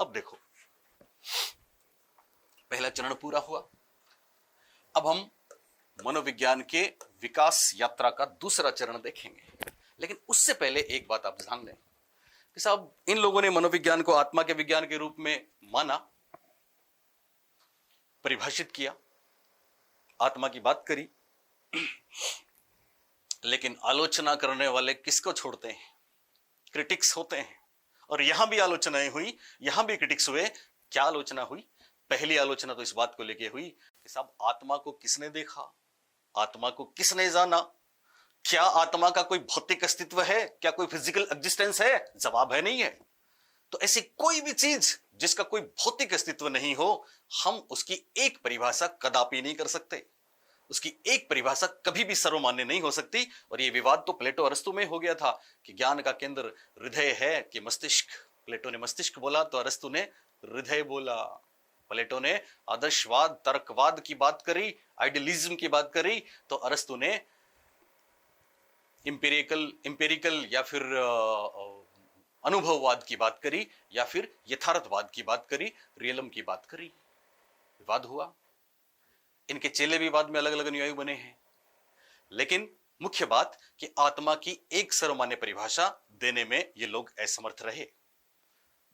अब देखो, पहला चरण पूरा हुआ। अब हम मनोविज्ञान के विकास यात्रा का दूसरा चरण देखेंगे, लेकिन उससे पहले एक बात आप ध्यान दें कि साहब इन लोगों ने मनोविज्ञान को आत्मा के विज्ञान के रूप में माना, परिभाषित किया, आत्मा की बात करी, लेकिन आलोचना करने वाले किसको छोड़ते हैं? क्रिटिक्स होते हैं। और यहां भी आलोचनाएं हुई, यहां भी क्रिटिक्स हुए। क्या आलोचना हुई? पहली आलोचना तो इस बात को लेके हुई कि साहब आत्मा को किसने देखा, आत्मा को किसने जाना, क्या आत्मा का कोई भौतिक अस्तित्व है, क्या कोई फिजिकल एग्जिस्टेंस है? जवाब है नहीं है। तो ऐसी कोई भी चीज जिसका कोई भौतिक अस्तित्व नहीं हो, हम उसकी एक परिभाषा कदापि नहीं कर सकते। उसकी एक परिभाषा कभी भी सर्वमान्य नहीं हो सकती। और ये विवाद तो प्लेटो अरस्तु में हो गया था कि ज्ञान का केंद्र हृदय है कि मस्तिष्क। प्लेटो ने मस्तिष्क बोला तो अरस्तु ने हृदय बोला। प्लेटो ने आदर्शवाद तर्कवाद की बात करी, आइडियलिज्म की बात करी, तो अरस्तु ने इंपेरिकल या फिर अनुभववाद की बात करी, या फिर यथार्थवाद की बात करी, रियलम की बात करी। विवाद हुआ। इनके चेले भी बाद में अलग अलग अनुयायी बने हैं। लेकिन मुख्य बात कि आत्मा की एक सर्वमान्य परिभाषा देने में ये लोग असमर्थ रहे।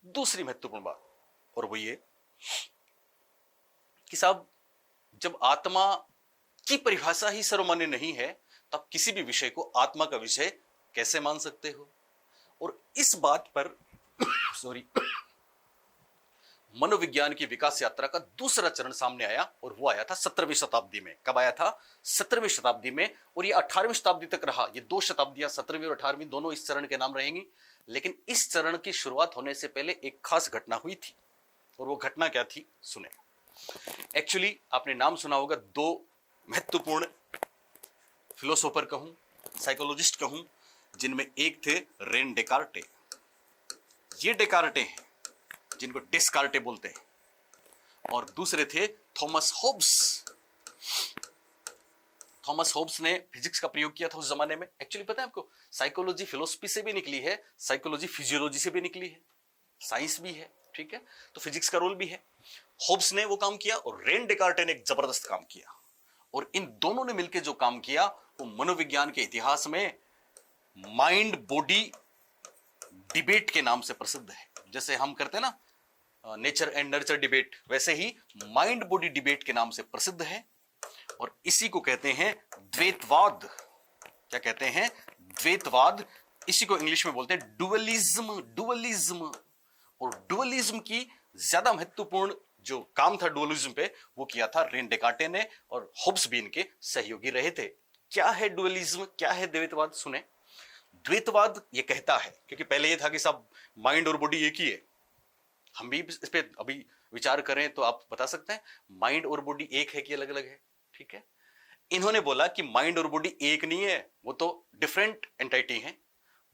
दूसरी महत्वपूर्ण बात और वो ये कि साहब, जब आत्मा की परिभाषा ही सर्वमान्य नहीं है तब किसी भी विषय को आत्मा का विषय कैसे मान सकते हो? और इस बात पर सॉरी मनोविज्ञान की विकास यात्रा का दूसरा चरण सामने आया और वो आया था 17वीं शताब्दी में। कब आया था? 17वीं शताब्दी में। और ये 18वीं शताब्दी तक रहा। ये दो शताब्दियां, 17वीं और 18वीं, दोनों इस चरण के नाम रहेंगी। लेकिन इस चरण की शुरुआत होने से पहले एक खास घटना हुई थी। और वो घटना क्या थी, सुने। एक्चुअली आपने नाम सुना होगा दो महत्वपूर्ण फिलोसोफर कहूं, साइकोलॉजिस्ट कहूं, जिनमें एक थे रेन डेकार्टे। ये डेकार्टे हैं जिनको डेस्कार्टे बोलते हैं। और दूसरे थे थॉमस होब्स। थॉमस होब्स ने फिजिक्स का प्रयोग किया था उस जमाने में। एक्चुअली पता है आपको, साइकोलॉजी फिलोसफी से भी निकली है, साइकोलॉजी फिजियोलॉजी से भी निकली है, साइंस भी है, ठीक है। तो फिजिक्स का रोल भी है। होब्स ने वो काम किया और रेन डेकार्टे ने एक जबरदस्त काम किया। और इन दोनों ने मिलकर जो काम किया वो मनोविज्ञान के इतिहास में माइंड बॉडी डिबेट के नाम से प्रसिद्ध है। जैसे हम करते हैं ना नेचर एंड नर्चर डिबेट, वैसे ही माइंड बॉडी डिबेट के नाम से प्रसिद्ध है। और इसी को कहते हैं द्वैतवाद। क्या कहते हैं? द्वैतवाद। इसी को इंग्लिश में बोलते हैं डुअलिज्म। डुअलिज्म। और डुअलिज्म की ज्यादा महत्वपूर्ण जो काम था डुअलिज्म पे, वो किया था रेन डेकार्टे ने, और होब्स भी इनके सहयोगी रहे थे। क्या है डुअलिज्म, क्या है द्वैतवाद? सुने। द्वैतवाद ये कहता है, क्योंकि पहले ये था कि सब माइंड और बॉडी एक ही है। हम भी इस पे अभी विचार करें तो आप बता सकते हैं माइंड और बॉडी एक है कि अलग अलग है, ठीक है। इन्होंने बोला कि माइंड और बॉडी एक नहीं है, वो तो डिफरेंट एंटिटी है,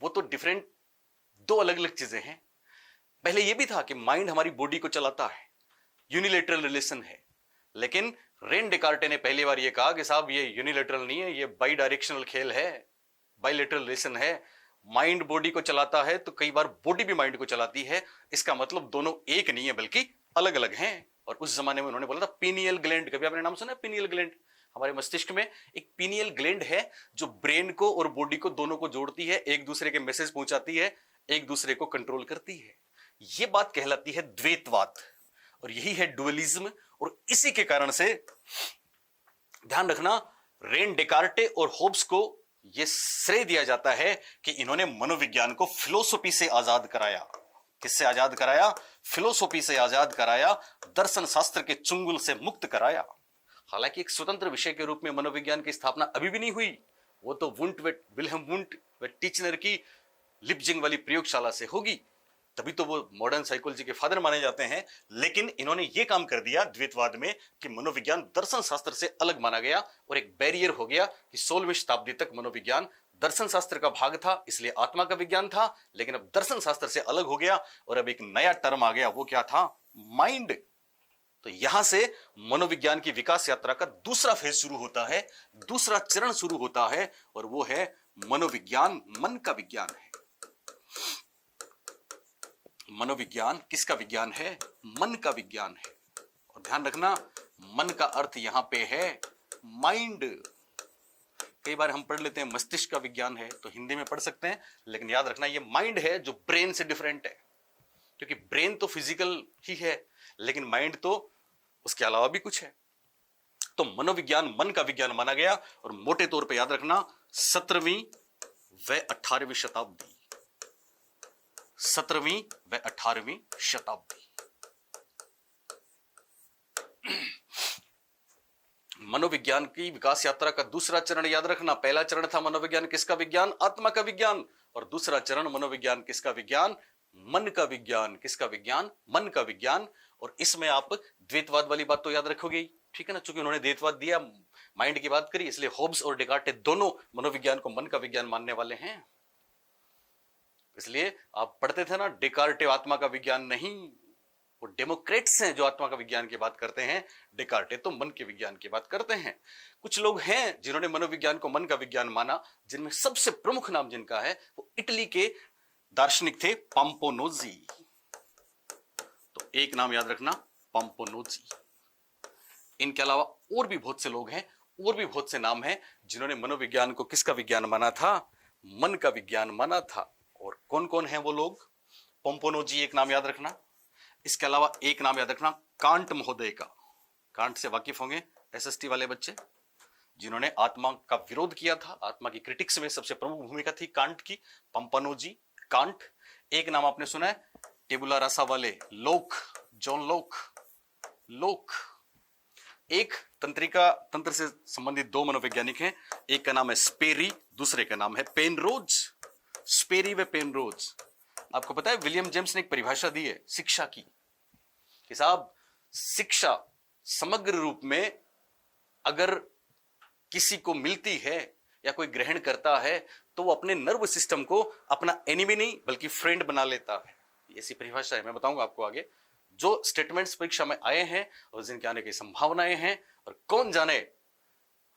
वो तो डिफरेंट दो अलग अलग चीजें हैं। पहले ये भी था कि माइंड हमारी बॉडी को चलाता है, यूनिलेटरल रिलेशन है। लेकिन रेन डेकार्टे ने पहली बार ये कहा कि साहब ये यूनिलेटरल नहीं है, ये बाई डायरेक्शनल खेल है, बाइलेटरल रिलेशन है। माइंड बॉडी को चलाता है तो कई बार बॉडी भी माइंड को चलाती है। इसका मतलब दोनों एक नहीं है बल्कि अलग अलग हैं। और उस जमाने में उन्होंने बोला था पीनियल ग्लैंड। कभी आपने नाम सुना है पीनियल ग्लैंड? हमारे मस्तिष्क में एक पीनियल ग्लैंड है जो ब्रेन को और बॉडी को दोनों को जोड़ती है, एक दूसरे के मैसेज पहुंचाती है, एक दूसरे को कंट्रोल करती है। यह बात कहलाती है द्वैतवाद, और यही है डुअलिज्म। और इसी के कारण से ध्यान रखना, रेन डेकार्टे और होब्स को यह श्रेय दिया जाता है कि इन्होंने मनोविज्ञान को फिलोसॉफी से आजाद कराया। किससे आजाद कराया? फिलोसॉफी से आजाद कराया, दर्शन शास्त्र के चुंगल से मुक्त कराया। हालांकि एक स्वतंत्र विषय के रूप में मनोविज्ञान की स्थापना अभी भी नहीं हुई, वो तो विल्हेम वुंट व टीचनर की लिपजिंग वाली प्रयोगशाला से होगी, तभी तो वो मॉडर्न साइकोलॉजी के फादर माने जाते हैं। लेकिन इन्होंने ये काम कर दिया द्वैतवाद में कि मनोविज्ञान दर्शन शास्त्र से अलग माना गया, और एक बैरियर हो गया कि 16वीं शताब्दी तक मनोविज्ञान दर्शन शास्त्र का भाग था, इसलिए आत्मा का विज्ञान था। लेकिन अब दर्शन शास्त्र से अलग हो गया और अब एक नया टर्म आ गया, वो क्या था? माइंड। तो यहां से मनोविज्ञान की विकास यात्रा का दूसरा फेज शुरू होता है, दूसरा चरण शुरू होता है, और वो है मनोविज्ञान मन का विज्ञान है। मनोविज्ञान किसका विज्ञान है? मन का विज्ञान है। और ध्यान रखना, मन का अर्थ यहां पे है माइंड। कई बार हम पढ़ लेते हैं मस्तिष्क का विज्ञान है, तो हिंदी में पढ़ सकते हैं, लेकिन याद रखना ये माइंड है जो ब्रेन से डिफरेंट है। क्योंकि ब्रेन तो फिजिकल ही है, लेकिन माइंड तो उसके अलावा भी कुछ है। तो मनोविज्ञान मन का विज्ञान माना गया। और मोटे तौर पे याद रखना, 17वीं व 18वीं शताब्दी, 17वीं व 18वीं शताब्दी। मनोविज्ञान की विकास यात्रा का दूसरा चरण याद रखना, पहला चरण था मनोविज्ञान किसका विज्ञान? आत्मा का विज्ञान। और दूसरा चरण मनोविज्ञान किसका विज्ञान? मन का विज्ञान। किसका विज्ञान? मन का विज्ञान। और इसमें आप द्वैतवाद वाली बात तो याद रखोगे, ठीक है ना, चूंकि उन्होंने द्वैतवाद दिया, माइंड की बात करी, इसलिए होब्स और डेकार्टे दोनों मनोविज्ञान को मन का विज्ञान मानने वाले हैं। इसलिए आप पढ़ते थे ना, डेकार्टे आत्मा का विज्ञान नहीं, वो डेमोक्रेट्स हैं जो आत्मा का विज्ञान की बात करते हैं, डेकार्टे तो मन के विज्ञान की बात करते हैं। कुछ लोग हैं जिन्होंने मनोविज्ञान को मन का विज्ञान माना, जिनमें सबसे प्रमुख नाम जिनका है वो इटली के दार्शनिक थे पाम्पोनोजी। तो एक नाम याद रखना, पाम्पोनोजी। इनके अलावा और भी बहुत से लोग हैं, और भी बहुत से नाम हैं जिन्होंने मनोविज्ञान को किसका विज्ञान माना था? मन का विज्ञान माना था। और कौन कौन है वो लोग? पाम्पोनोजी एक नाम याद रखना, इसके अलावा एक नाम याद रखना कांट महोदय का। कांट से वाकिफ होंगे एसएसटी वाले बच्चे, जिन्होंने आत्मा का विरोध किया था, आत्मा की क्रिटिक्स में सबसे प्रमुख भूमिका थी कांट की, पाम्पोनोजी, कांट। एक नाम आपने सुना है टेबुला रासा वाले, लोक, जॉन लोक। लोक एक तंत्र से संबंधित दो मनोवैज्ञानिक हैं, एक का नाम है स्पेरी, दूसरे का नाम है पेनरोज। स्पेरी व पेनरोज। आपको पता है विलियम जेम्स ने एक परिभाषा दी है शिक्षा की, कि साहब शिक्षा समग्र रूप में अगर किसी को मिलती है या कोई ग्रहण करता है तो वो अपने नर्व सिस्टम को अपना एनिमी नहीं बल्कि फ्रेंड बना लेता है। ऐसी परिभाषा है, मैं बताऊंगा आपको आगे। जो स्टेटमेंट्स परीक्षा में आए हैं और जिनके आने की संभावनाएं हैं, और कौन जाने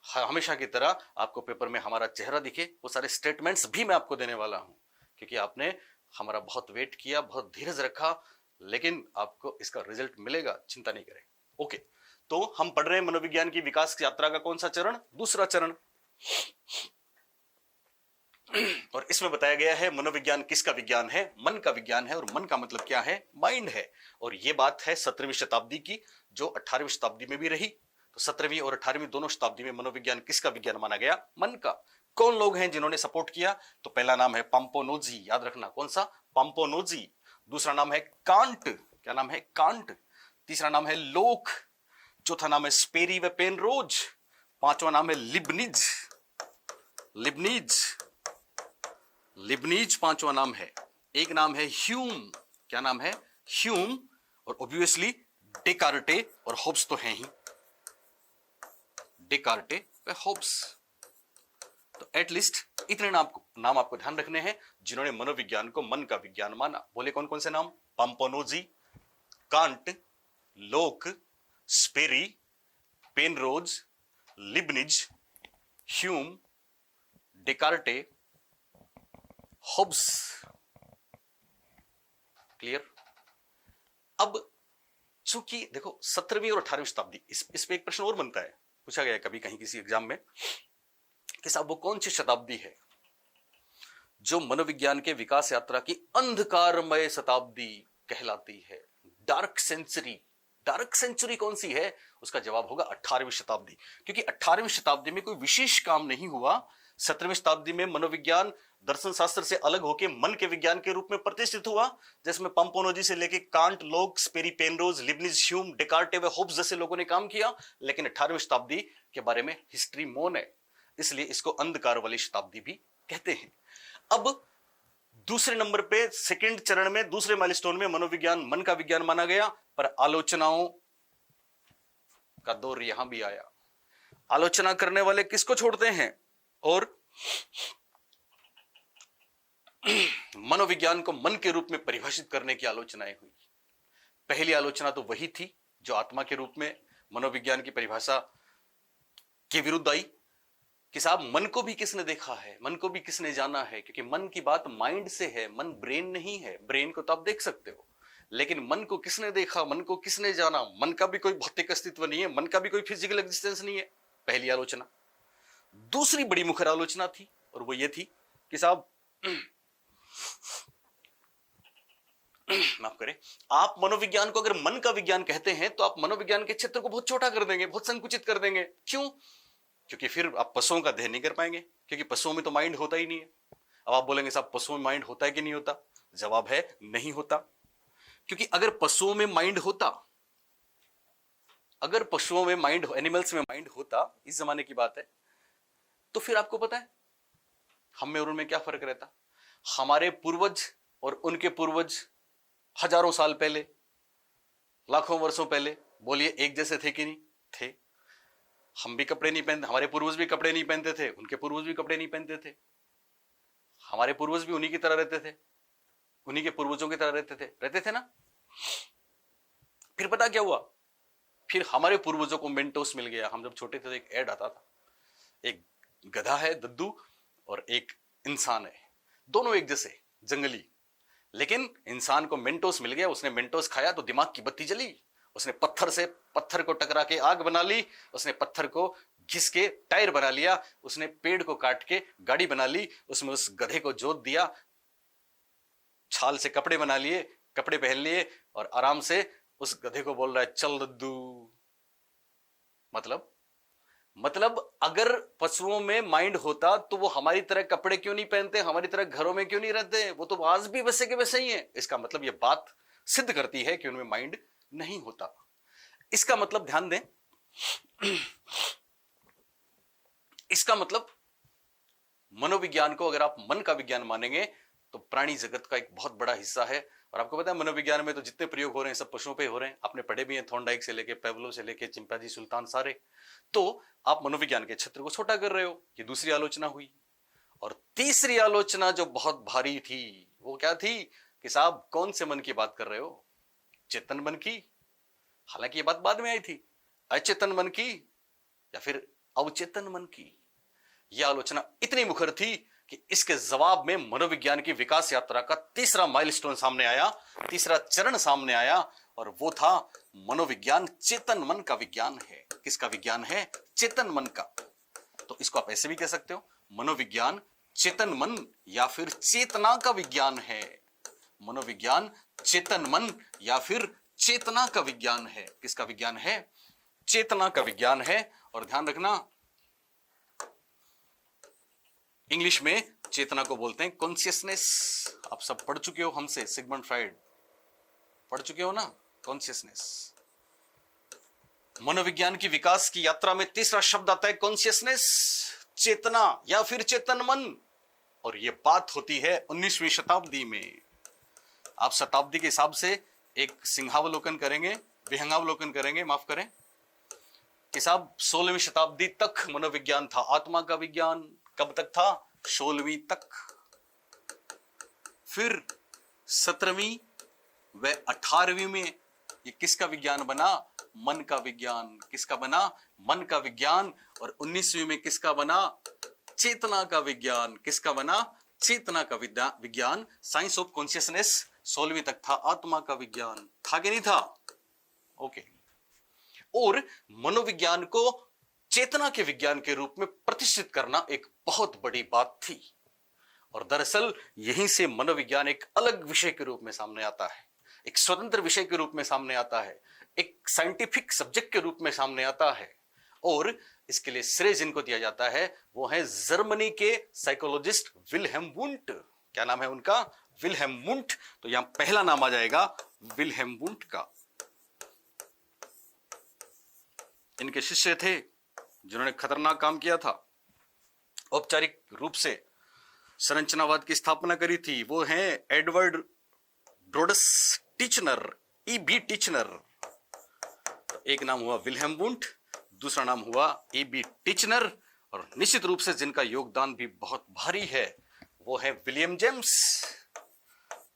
हमेशा की तरह आपको पेपर में हमारा चेहरा दिखे, वो सारे स्टेटमेंट्स भी मैं आपको देने वाला हूं, क्योंकि आपने हमारा बहुत वेट किया, बहुत धीरज रखा, लेकिन आपको इसका रिजल्ट मिलेगा, चिंता नहीं करें। ओके, तो हम पढ़ रहे हैं मनोविज्ञान की विकास यात्रा का कौन सा चरण? दूसरा चरण। और इसमें बताया गया है मनोविज्ञान किसका विज्ञान है? मन का विज्ञान है। और मन का मतलब क्या है? माइंड है। और यह बात है 17वीं शताब्दी की, जो 18वीं शताब्दी में भी रही। तो 17वीं और 18वीं दोनों शताब्दी में मनोविज्ञान किसका विज्ञान माना गया? मन का। कौन लोग हैं जिन्होंने सपोर्ट किया? तो पहला नाम है पाम्पोनोजी, याद रखना, कौन सा? पाम्पोनोजी। दूसरा नाम है कांट, क्या नाम है? कांट। तीसरा नाम है लोक। चौथा नाम है स्पेरी व पेनरोज। पांचवा नाम है लिबनिज। लिबनिज, लिबनिज पांचवा नाम है। एक नाम है ह्यूम, क्या नाम है? ह्यूम। और ऑब्वियसली डेकार्टे और होब्स तो हैं ही, डेकार्टे व होब्स। तो एटलीस्ट इतने नाम आपको ध्यान रखने हैं जिन्होंने मनोविज्ञान को मन का विज्ञान माना। बोले कौन कौन से नाम? पाम्पोनोजी, कांट, लोक, स्पेरी, Penrose, Leibniz, Hume, Descartes, Hobbes. Clear? अब चूंकि देखो 17वीं और 18वीं शताब्दी, इस पे एक प्रश्न और बनता है, पूछा गया कभी कहीं किसी एग्जाम में, कि साहब वो कौन सी शताब्दी है जो मनोविज्ञान के विकास यात्रा की अंधकारमय शताब्दी कहलाती है? Dark century. डार्क सेंचुरी कौन सी है? उसका जवाब होगा 18वीं शताब्दी, क्योंकि 18वीं शताब्दी में कोई विशेष काम नहीं हुआ। 17वीं शताब्दी में मनोविज्ञान दर्शन शास्त्र से अलग होकर मन के विज्ञान के रूप में प्रतिष्ठित हुआ, जिसमें पाम्पोनोजी से लेकर कांट, लोक, स्पेरी, पेनरोज, लिबनिज, ह्यूम, डेकार्टे व होब्स जैसे लोगों ने काम किया। लेकिन 18वीं शताब्दी के बारे में हिस्ट्री मौन है, इसलिए इसको अंधकार वाली शताब्दी भी कहते हैं। अब दूसरे नंबर पे, सेकंड चरण में, दूसरे माइलस्टोन में मनोविज्ञान मन का विज्ञान माना गया, पर आलोचनाओं का दौर यहां भी आया। आलोचना करने वाले किसको छोड़ते हैं? और मनोविज्ञान को मन के रूप में परिभाषित करने की आलोचनाएं हुई। पहली आलोचना तो वही थी जो आत्मा के रूप में मनोविज्ञान की परिभाषा के विरुद्ध आई, कि साहब मन को भी किसने देखा है, मन को भी किसने जाना है, क्योंकि मन की बात माइंड से है, मन ब्रेन नहीं है। ब्रेन को तो आप देख सकते हो, लेकिन मन को किसने देखा, मन को किसने जाना? मन का भी कोई भौतिक अस्तित्व नहीं है, मन का भी कोई फिजिकल एग्जिस्टेंस नहीं है। पहली आलोचना। दूसरी बड़ी मुखर आलोचना थी, और वो ये थी कि साहब माफ करें, आप मनोविज्ञान को अगर मन का विज्ञान कहते हैं तो आप मनोविज्ञान के क्षेत्र को बहुत छोटा कर देंगे, बहुत संकुचित कर देंगे। क्यों? क्योंकि फिर आप पशुओं का अध्ययन नहीं कर पाएंगे, क्योंकि पशुओं में तो माइंड होता ही नहीं है। अब आप बोलेंगे साहब पशुओं में माइंड होता है कि नहीं होता? जवाब है नहीं होता। क्योंकि अगर पशुओं में माइंड होता, अगर पशुओं में माइंड, एनिमल्स में माइंड होता, इस जमाने की बात है, तो फिर आपको पता है हम में और उनमें क्या फर्क रहता? हमारे पूर्वज और उनके पूर्वज हजारों साल पहले, लाखों वर्षों पहले, बोलिए एक जैसे थे कि नहीं थे? हम भी कपड़े नहीं पहनते, हमारे पूर्वज भी कपड़े नहीं पहनते थे, उनके पूर्वज भी कपड़े नहीं पहनते थे, हमारे पूर्वज भी उन्हीं की तरह रहते थे, उन्हीं के पूर्वजों की तरह रहते थे ना। फिर पता क्या हुआ, फिर हमारे पूर्वजों को मेंटोस मिल गया। हम जब छोटे थे तो एक ऐड आता था, एक गधा है दद्दू और एक इंसान है, दोनों एक जैसे जंगली, लेकिन इंसान को मेंटोस मिल गया, उसने मेंटोस खाया तो दिमाग की बत्ती जली, उसने पत्थर को टकरा के आग बना ली, उसने पत्थर को घिस के टायर बना लिया, उसने पेड़ को काट के गाड़ी बना ली, उसमें उस गधे को जोत दिया, छाल से कपड़े बना लिए, कपड़े पहन लिए और आराम से उस गधे को बोल रहा है चल दद्दू। मतलब अगर पशुओं में माइंड होता तो वो हमारी तरह कपड़े क्यों नहीं पहनते, हमारी तरह घरों में क्यों नहीं रहते, वो तो आज भी वैसे के वैसे ही है। इसका मतलब ये बात सिद्ध करती है कि उनमें माइंड नहीं होता। इसका मतलब ध्यान दें, इसका मतलब मनोविज्ञान को अगर आप मन का विज्ञान मानेंगे तो प्राणी जगत का एक बहुत बड़ा हिस्सा है। और आपको पता है मनोविज्ञान में तो जितने प्रयोग हो रहे हैं सब पशुओं पे हो रहे हैं। आपने पढ़े भी हैं, थॉर्नडाइक से लेके पेवलो से लेके चिंपैंजी सुल्तान सारे। तो आप मनोविज्ञान के क्षेत्र को छोटा कर रहे हो। ये दूसरी आलोचना हुई। और तीसरी आलोचना जो बहुत भारी थी वो क्या थी कि साहब कौन से मन की बात कर रहे हो, चेतन मन की? हालांकि ये बात बाद में आई थी, अचेतन मन की या फिर अवचेतन मन की। यह आलोचना इतनी मुखर थी कि इसके जवाब में मनोविज्ञान की विकास यात्रा का तीसरा माइलस्टोन सामने आया, तीसरा चरण सामने आया, और वो था मनोविज्ञान चेतन मन का विज्ञान है। किसका विज्ञान है? चेतन मन का। तो इसको आप ऐसे भी कह सकते हो, मनोविज्ञान चेतन मन या फिर चेतना का विज्ञान है। मनोविज्ञान चेतन मन या फिर चेतना का विज्ञान है। किसका विज्ञान है? चेतना का विज्ञान है। और ध्यान रखना, इंग्लिश में चेतना को बोलते हैं कॉन्शियसनेस। आप सब पढ़ चुके हो हमसे, सिगमंड फ्राइड पढ़ चुके हो ना, कॉन्शियसनेस। मनोविज्ञान की विकास की यात्रा में तीसरा शब्द आता है कॉन्शियसनेस, चेतना या फिर चेतन मन। और यह बात होती है 19वीं शताब्दी में। आप शताब्दी के हिसाब से एक सिंहावलोकन करेंगे, विहंगावलोकन करेंगे, माफ करें, कि साहब 16वीं शताब्दी तक मनोविज्ञान था, आत्मा का विज्ञान। कब तक था? 16वीं तक। फिर 17वीं व 18वीं में ये किसका विज्ञान बना? मन का विज्ञान। किसका बना? मन का विज्ञान। और 19वीं में किसका बना? चेतना का विज्ञान। किसका बना? चेतना का विज्ञान। साइंस ऑफ कॉन्शियसनेस 16वीं तक था, आत्मा का विज्ञान। था कि नहीं था? ओके। और मनोविज्ञान को चेतना के विज्ञान के रूप में प्रतिष्ठित करना एक बहुत बड़ी बात थी। और दरअसल यहीं से मनोविज्ञान एक अलग विषय के रूप में सामने आता है, एक स्वतंत्र विषय के रूप में सामने आता है, एक साइंटिफिक सब्जेक्ट के रूप में सामने आता है। और इसके लिए श्रेय जिनको दिया जाता है वो है जर्मनी के साइकोलॉजिस्ट विल्हेम वुंट। क्या नाम है उनका? Wilhelm Wundt. तो यहां पहला नाम आ जाएगा विल्हेम वुंट का। इनके शिष्य थे जिन्होंने खतरनाक काम किया था, औपचारिक रूप से संरचनावाद की स्थापना करी थी। वो हैं एडवर्ड ब्रोडस टिचनर, ईबी टिचनर। एक नाम हुआ विल्हेम वुंट, दूसरा नाम हुआ ईबी टिचनर। और निश्चित रूप से जिनका योगदान भी बहुत भारी है वो है विलियम जेम्स।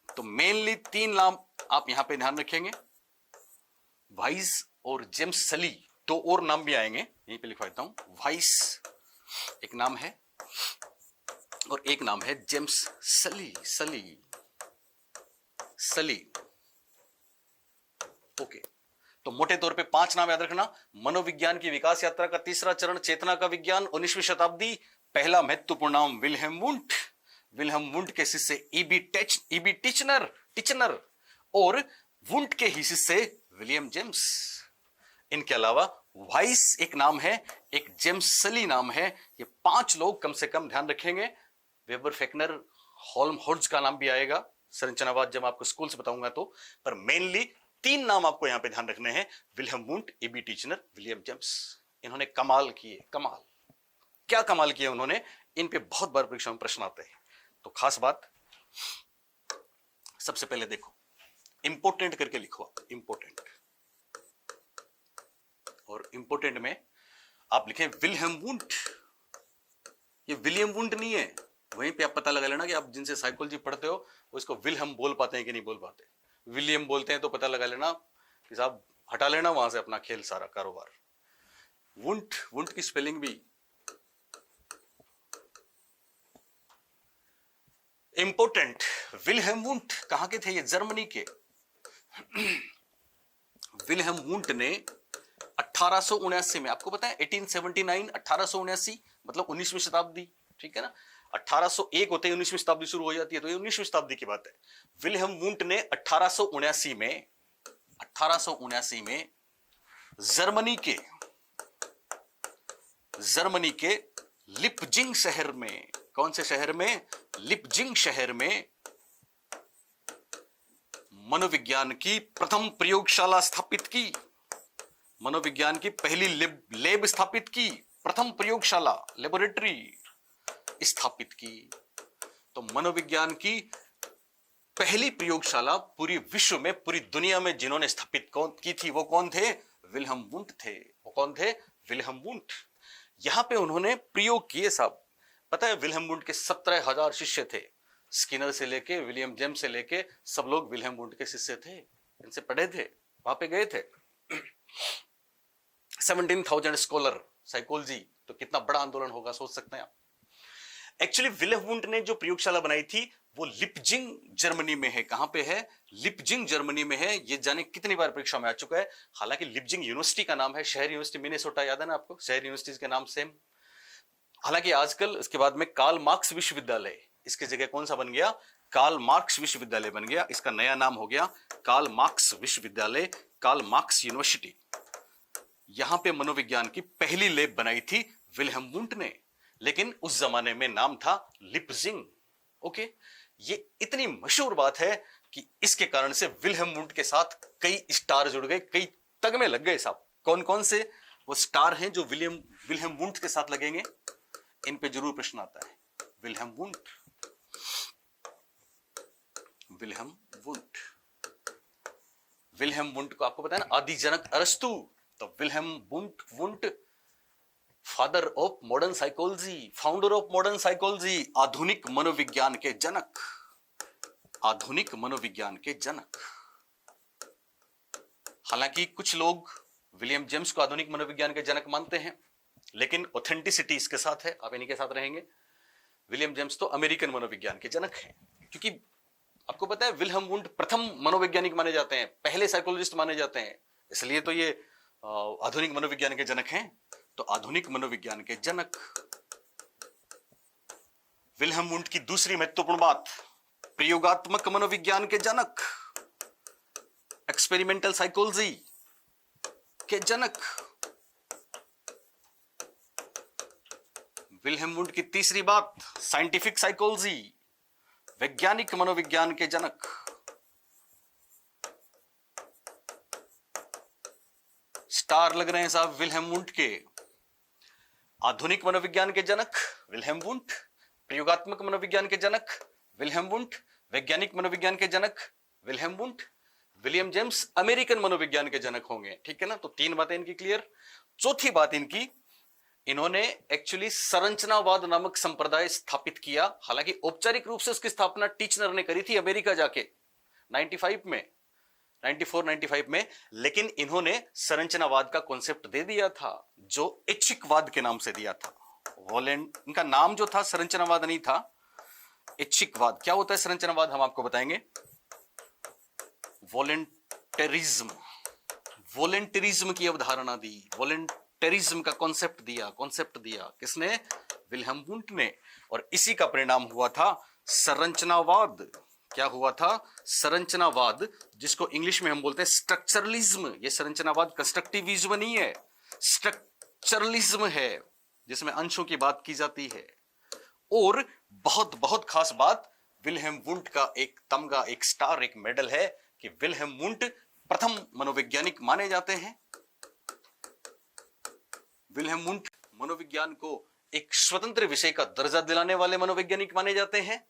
तो मेनली 3 नाम आप यहां पे ध्यान रखेंगे, वाइस और जेम्स सली। 2 और नाम भी आएंगे, यहीं पे लिखवा देता हूं। वाइस एक नाम है और एक नाम है जेम्स सली। सली। ओके। तो मोटे तौर पे 5 नाम याद रखना। मनोविज्ञान की विकास यात्रा का तीसरा चरण चेतना का विज्ञान, 19वीं शताब्दी। पहला महत्वपूर्ण नाम विल्हेम वुंट। विल्हेम वुंट के शिष्य ईबी टिचनर और वुंट के ही शिष्य विलियम जेम्स। इनके अलावा वाइस एक नाम है, एक जेम्स सली नाम है। ये 5 लोग कम से कम ध्यान रखेंगे। वेबर फेकनर, होल्महोल्ट्ज का नाम भी आएगा संरचनावाद जब आपको स्कूल से बताऊंगा तो। पर मेनली 3 नाम आपको यहां पे ध्यान रखने हैं, Wilhelm Wundt, EB Titchener, William James. इन्होंने कमाल किए। कमाल क्या कमाल किए उन्होंने, इन पे बहुत बार परीक्षा में प्रश्न आते हैं। तो खास बात, सबसे पहले देखो, इंपोर्टेंट करके लिखो, इंपोर्टेंट। और इंपोर्टेंट में आप लिखें विल्हेम वुंट, ये विलियम वुंट नहीं है। वहीं पे आप पता लगा लेना कि आप जिनसे साइकोलॉजी पढ़ते हो वो इसको विल्हेम बोल पाते हैं कि नहीं बोल पाते। विलियम बोलते हैं तो पता लगा लेना कि साहब हटा लेना वहां से अपना खेल सारा कारोबार। वुंट, वुंट की स्पेलिंग भी इंपोर्टेंट। विल्हेम वुंट कहां के थे? ये जर्मनी के। विल्हेम वुंट ने 1879 में, आपको पता है 1879, 1879 मतलब 19वीं शताब्दी, ठीक है ना। 1801 होते ही 19वीं शताब्दी शुरू हो जाती है, तो ये 19वीं शताब्दी की बात है। विल्हेम वुंट ने 1879 में जर्मनी के लिपजिंग शहर में, कौन से शहर में? लिपजिंग शहर में मनोविज्ञान की प्रथम प्रयोगशाला स्थापित की। मनोविज्ञान की पहली लैब स्थापित की, प्रथम प्रयोगशाला, लेबोरेटरी स्थापित की। तो मनोविज्ञान की पहली प्रयोगशाला पूरी विश्व में, पूरी दुनिया में जिन्होंने स्थापित की थी वो कौन थे? विल्हेम वुंट थे। वो कौन थे? Wilhelm Wundt. यहां पे उन्होंने प्रयोग किए साहब। पता है विल्हेम वुंट के 17,000 शिष्य थे। स्किनर से लेके विलियम जेम्स से लेके सब लोग विल्हेम वुंट के शिष्य थे, इनसे पढ़े थे, वहां पे गए थे। 17,000 स्कॉलर साइकोलॉजी, तो कितना बड़ा आंदोलन होगा सोच सकते हैं आप। एक्चुअली विल्हेम वुंट ने जो प्रयोगशाला बनाई थी वो लिपजिंग जर्मनी में है। कहां पे है? लिपजिंग जर्मनी में है। ये जाने कितनी बार परीक्षा में आ चुका है। हालांकि लिपजिंग यूनिवर्सिटी का नाम है, शहर यूनिवर्सिटी मिनेसोटा, याद है ना आपको, शहर यूनिवर्सिटीज के नाम सेम। हालांकि आजकल इसके बाद में कार्ल मार्क्स विश्वविद्यालय, इसकी जगह कौन सा बन गया? कार्ल मार्क्स विश्वविद्यालय बन गया। इसका नया नाम हो गया कार्ल मार्क्स विश्वविद्यालय, कार्ल मार्क्स यूनिवर्सिटी। यहां पे मनोविज्ञान की पहली लैब बनाई थी विल्हेम वुंट ने, लेकिन उस जमाने में नाम था लिपजिंग। ओके, ये इतनी मशहूर बात है कि इसके कारण से विल्हेम वुंट के साथ कई स्टार जुड़ गए, कई तगमे लग गए साहब। कौन कौन से वो स्टार हैं जो विल्हेम वुंट के साथ लगेंगे? इन पे जरूर प्रश्न आता है। Wilhelm Wundt, Wilhelm Wundt, Wilhelm Wundt को आपको पता है ना आदि जनक अरस्तु, तो Wilhelm Wundt father of modern psychology, founder of modern psychology, आधुनिक मनोविज्ञान के जनक, आधुनिक मनोविज्ञान के जनक। हालांकि कुछ लोग विलियम जेम्स को आधुनिक मनोविज्ञान के जनक मानते हैं, लेकिन ऑथेंटिसिटी इसके साथ है, आप इन्हीं के साथ रहेंगे। विलियम जेम्स तो अमेरिकन मनोविज्ञान के जनक हैं, क्योंकि आपको पता है विल्हेम वुंट प्रथम मनोवैज्ञानिक माने जाते हैं, पहले साइकोलॉजिस्ट माने जाते हैं, इसलिए तो ये आधुनिक मनोविज्ञान के जनक हैं। तो आधुनिक मनोविज्ञान के जनक विल्हेम वुंट की दूसरी महत्वपूर्ण बात, प्रयोगात्मक मनोविज्ञान के जनक, एक्सपेरिमेंटल साइकोलॉजी के जनक। विल्हेम वुंट की तीसरी बात, साइंटिफिक साइकोलॉजी, वैज्ञानिक मनोविज्ञान के जनक। स्टार लग रहे हैं साहब विल्हेम वुंट के। आधुनिक मनोविज्ञान के जनक विल्हेम वुंट, प्रयोगात्मक मनोविज्ञान के जनक विल्हेम वुंट, वैज्ञानिक मनोविज्ञान के जनक Wilhelm Wundt. William James American मनोविज्ञान के जनक होंगे, ठीक है ना। तो तीन बातें इनकी क्लियर। चौथी बात इनकी, इन्होंने एक्चुअली संरचनावाद नामक संप्रदाय स्थापित किया। हालांकि औपचारिक रूप से उसकी स्थापना टीचनर ने करी थी अमेरिका जाके 95 में, 94-95 में, लेकिन इन्होंने संरचनावाद का कॉन्सेप्ट दे दिया था, जो ऐच्छिकवाद के नाम से दिया था। इनका नाम जो था संरचनावाद नहीं था, ऐच्छिकवाद। क्या होता है संरचनावाद, हम आपको बताएंगे। वॉलेंटरिज्म, वॉलेंटरिज्म की अवधारणा दी, वॉलेंटरिज्म का कॉन्सेप्ट दिया किसने? विल्हेम वुंट ने। और इसी का परिणाम हुआ था संरचनावाद। क्या हुआ था? संरचनावाद, जिसको इंग्लिश में हम बोलते हैं स्ट्रक्चरलिज्म। ये संरचनावाद कंस्ट्रक्टिविज्म नहीं है, स्ट्रक्चरलिज्म है, जिसमें अंशों की बात की जाती है। और बहुत बहुत खास बात, विल्हेम वुंट का एक तमगा, एक स्टार, एक मेडल है कि विल्हेम वुंट प्रथम मनोवैज्ञानिक माने जाते हैं। विल्हेम वुंट मनोविज्ञान को एक स्वतंत्र विषय का दर्जा दिलाने वाले मनोवैज्ञानिक माने जाते हैं।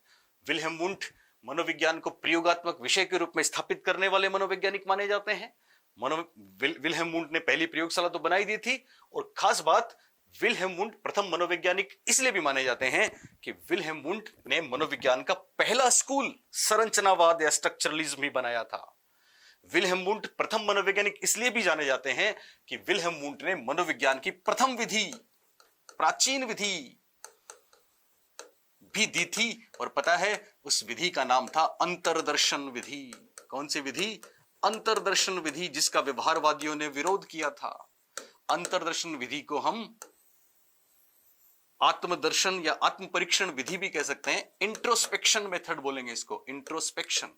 विल्हेम वुंट मनोविज्ञान को प्रयोगात्मक विषय के रूप में स्थापित करने वाले मनोवैज्ञानिक माने जाते हैं। विल्हेम वुंट ने पहली प्रयोगशाला तो बनाई दी थी, और खास बात विल्हेम वुंड प्रथम मनोवैज्ञानिक इसलिए भी माने जाते हैं कि विल्हेम वुंड ने मनोविज्ञान का पहला स्कूल संरचनावाद या स्ट्रक्चरलिज्म ही बनाया था। विल्हेम वुंड प्रथम मनोवैज्ञानिक इसलिए भी जाने जाते हैं कि विल्हेम वुंड ने मनोविज्ञान की प्रथम विधि, प्राचीन विधि भी दी थी, और पता है उस विधि का नाम था अंतर्दर्शन विधि। कौन सी विधि? अंतर्दर्शन विधि, जिसका व्यवहारवादियों ने विरोध किया था। अंतर्दर्शन विधि को हम आत्मदर्शन या आत्म परीक्षण विधि भी कह सकते हैं। इंट्रोस्पेक्शन मेथड बोलेंगे इसको, इंट्रोस्पेक्शन,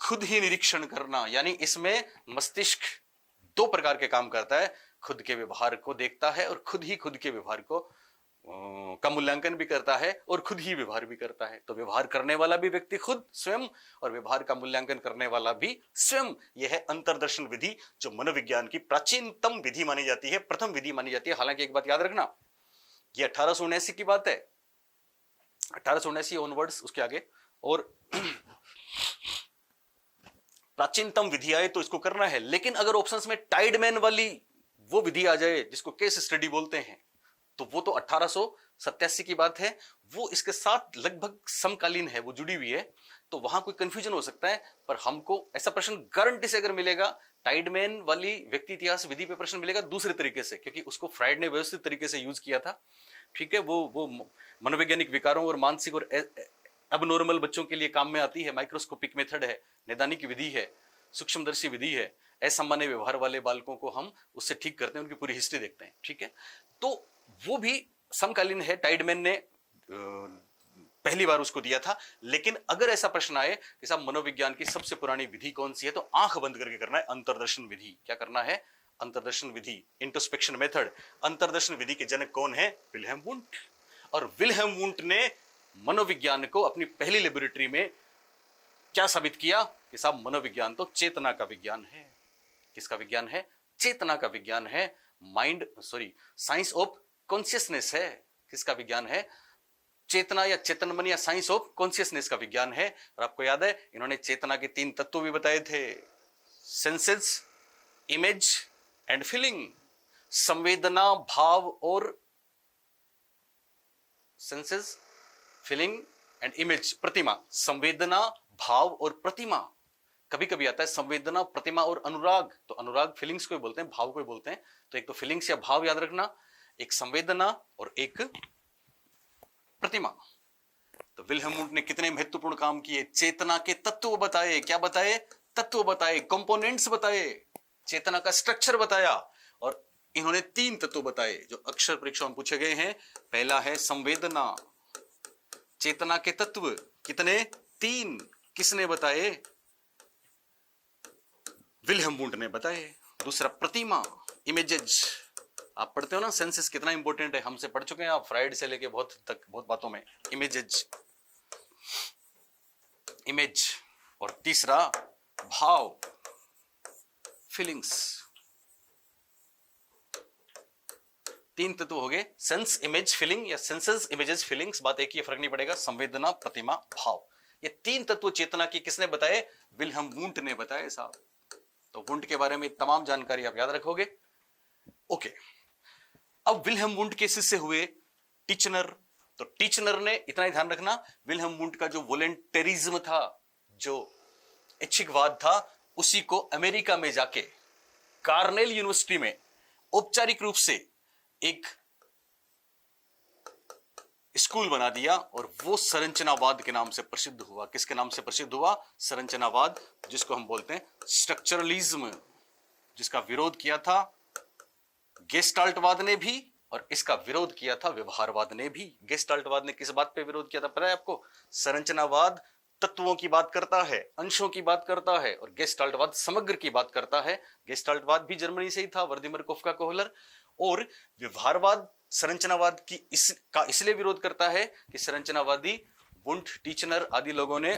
खुद ही निरीक्षण करना। यानी इसमें मस्तिष्क दो प्रकार के काम करता है, खुद के व्यवहार को देखता है और खुद के व्यवहार को का मूल्यांकन भी करता है और खुद ही व्यवहार भी करता है। तो व्यवहार करने वाला भी व्यक्ति खुद स्वयं और व्यवहार का मूल्यांकन करने वाला भी स्वयं। यह है अंतर्दर्शन विधि, जो मनोविज्ञान की प्राचीनतम विधि मानी जाती है, प्रथम विधि मानी जाती है। हालांकि एक बात याद रखना, यह 1879 की बात है, 1879 ऑनवर्ड्स, उसके आगे और प्राचीनतम विधि आए तो इसको करना है। लेकिन अगर ऑप्शंस में टाइडमैन वाली वो विधि आ जाए जिसको केस स्टडी बोलते हैं, तो वो तो 1887 की बात है, वो इसके साथ लगभग समकालीन है, वो जुड़ी हुई है। तो वहां कोई कंफ्यूजन हो सकता है, पर हमको ऐसा प्रश्न गारंटी से अगर मिलेगा, टाइडमैन वाली व्यक्ति इतिहास विधि पे प्रश्न मिलेगा दूसरे तरीके से, क्योंकि उसको फ्राइड ने व्यवस्थित तरीके से यूज किया था। ठीक है, वो मनोवैज्ञानिक विकारों और मानसिक और एबनॉर्मल बच्चों के लिए काम में आती है। माइक्रोस्कोपिक मेथड है, नैदानिक विधि है, सूक्ष्मदर्शी विधि है। असामान्य व्यवहार वाले बालकों को हम उससे ठीक करते हैं, उनकी पूरी हिस्ट्री देखते हैं। ठीक है, तो वो भी समकालीन है, टाइडमैन ने पहली बार उसको दिया था। लेकिन अगर ऐसा प्रश्न आए कि साहब मनोविज्ञान की सबसे पुरानी विधि कौन सी है, तो आंख बंद करके करना है अंतर्दर्शन विधि। क्या करना है? अंतर्दर्शन विधि, इंट्रोस्पेक्शन मेथड। अंतर्दर्शन विधि के जनक कौन है? Wilhelm wound. और विल्हेम वुंड ने मनोविज्ञान को अपनी पहली लेबोरेटरी में क्या साबित किया कि साहब मनोविज्ञान तो चेतना का विज्ञान है। किसका विज्ञान है? चेतना का विज्ञान है। साइंस ऑफ कॉन्शियसनेस है। किसका विज्ञान है? चेतना या चेतन मन या साइंस ऑफ कॉन्शियसनेस का विज्ञान है। और आपको याद है इन्होंने चेतना के 3 तत्व भी बताए थे, सेंसेस, इमेज एंड फीलिंग। संवेदना, भाव और सेंसेस, फीलिंग एंड इमेज, प्रतिमा। संवेदना, भाव और प्रतिमा। कभी कभी आता है संवेदना, प्रतिमा और अनुराग, तो अनुराग फीलिंग्स को बोलते हैं, भाव को बोलते हैं। तो एक तो फीलिंग्स या भाव याद रखना, एक संवेदना और एक प्रतिमा। तो विल्हेम वुंड ने कितने महत्वपूर्ण काम किए? चेतना के तत्व बताए। क्या बताए? तत्व बताए, कंपोनेंट्स बताए, चेतना का स्ट्रक्चर बताया। और इन्होंने 3 तत्व बताए जो अक्षर परीक्षा में पूछे गए हैं। पहला है संवेदना। चेतना के तत्व कितने? 3। किसने बताए? विल्हेम वुंड ने बताए। दूसरा प्रतिमा, इमेजेस। आप पढ़ते हो ना सेंसेस कितना इंपॉर्टेंट है, हमसे पढ़ चुके हैं आप, फ्राइड से लेके बहुत तक, बहुत बातों में। Images, image. और तीसरा भाव, फीलिंग्स। 3 तत्व हो गए, सेंस, इमेज, फीलिंग, या सेंसेस, इमेजेस, फीलिंग्स। बात एक ही, फर्क नहीं पड़ेगा। संवेदना, प्रतिमा, भाव, ये 3 तत्व चेतना की किसने बताए? विल्हेम वुंड ने बताए साहब। तो वुंड के बारे में तमाम जानकारी आप याद रखोगे। ओके, अब विल्हेम वुंड के शिष्य हुए टीचनर। तो टीचनर ने, इतना ही ध्यान रखना, विल्हेम वुंड का जो वॉलेंटेरिज्म था, जो ऐच्छिकवाद था, उसी को अमेरिका में जाके कार्नेल यूनिवर्सिटी में औपचारिक रूप से एक स्कूल बना दिया और वो संरचनावाद के नाम से प्रसिद्ध हुआ। किसके नाम से प्रसिद्ध हुआ? संरचनावाद, जिसको हम बोलते हैं स्ट्रक्चरलिज्म, जिसका विरोध किया था गेस्टाल्टवाद ने भी और इसका विरोध किया था व्यवहारवाद ने भी। गेस्टाल्टवाद ने किस बात पे विरोध किया था पता है आपको? संरचनावाद तत्वों की बात करता है, अंशों की बात करता है, और गेस्टाल्टवाद समग्र की बात करता है। गेस्टाल्टवाद भी जर्मनी से ही था, वर्दिमर कोफका कोहलर। और व्यवहारवाद संरचनावाद की इसलिए विरोध करता है कि संरचनावादी वुंड, टीचनर आदि लोगों ने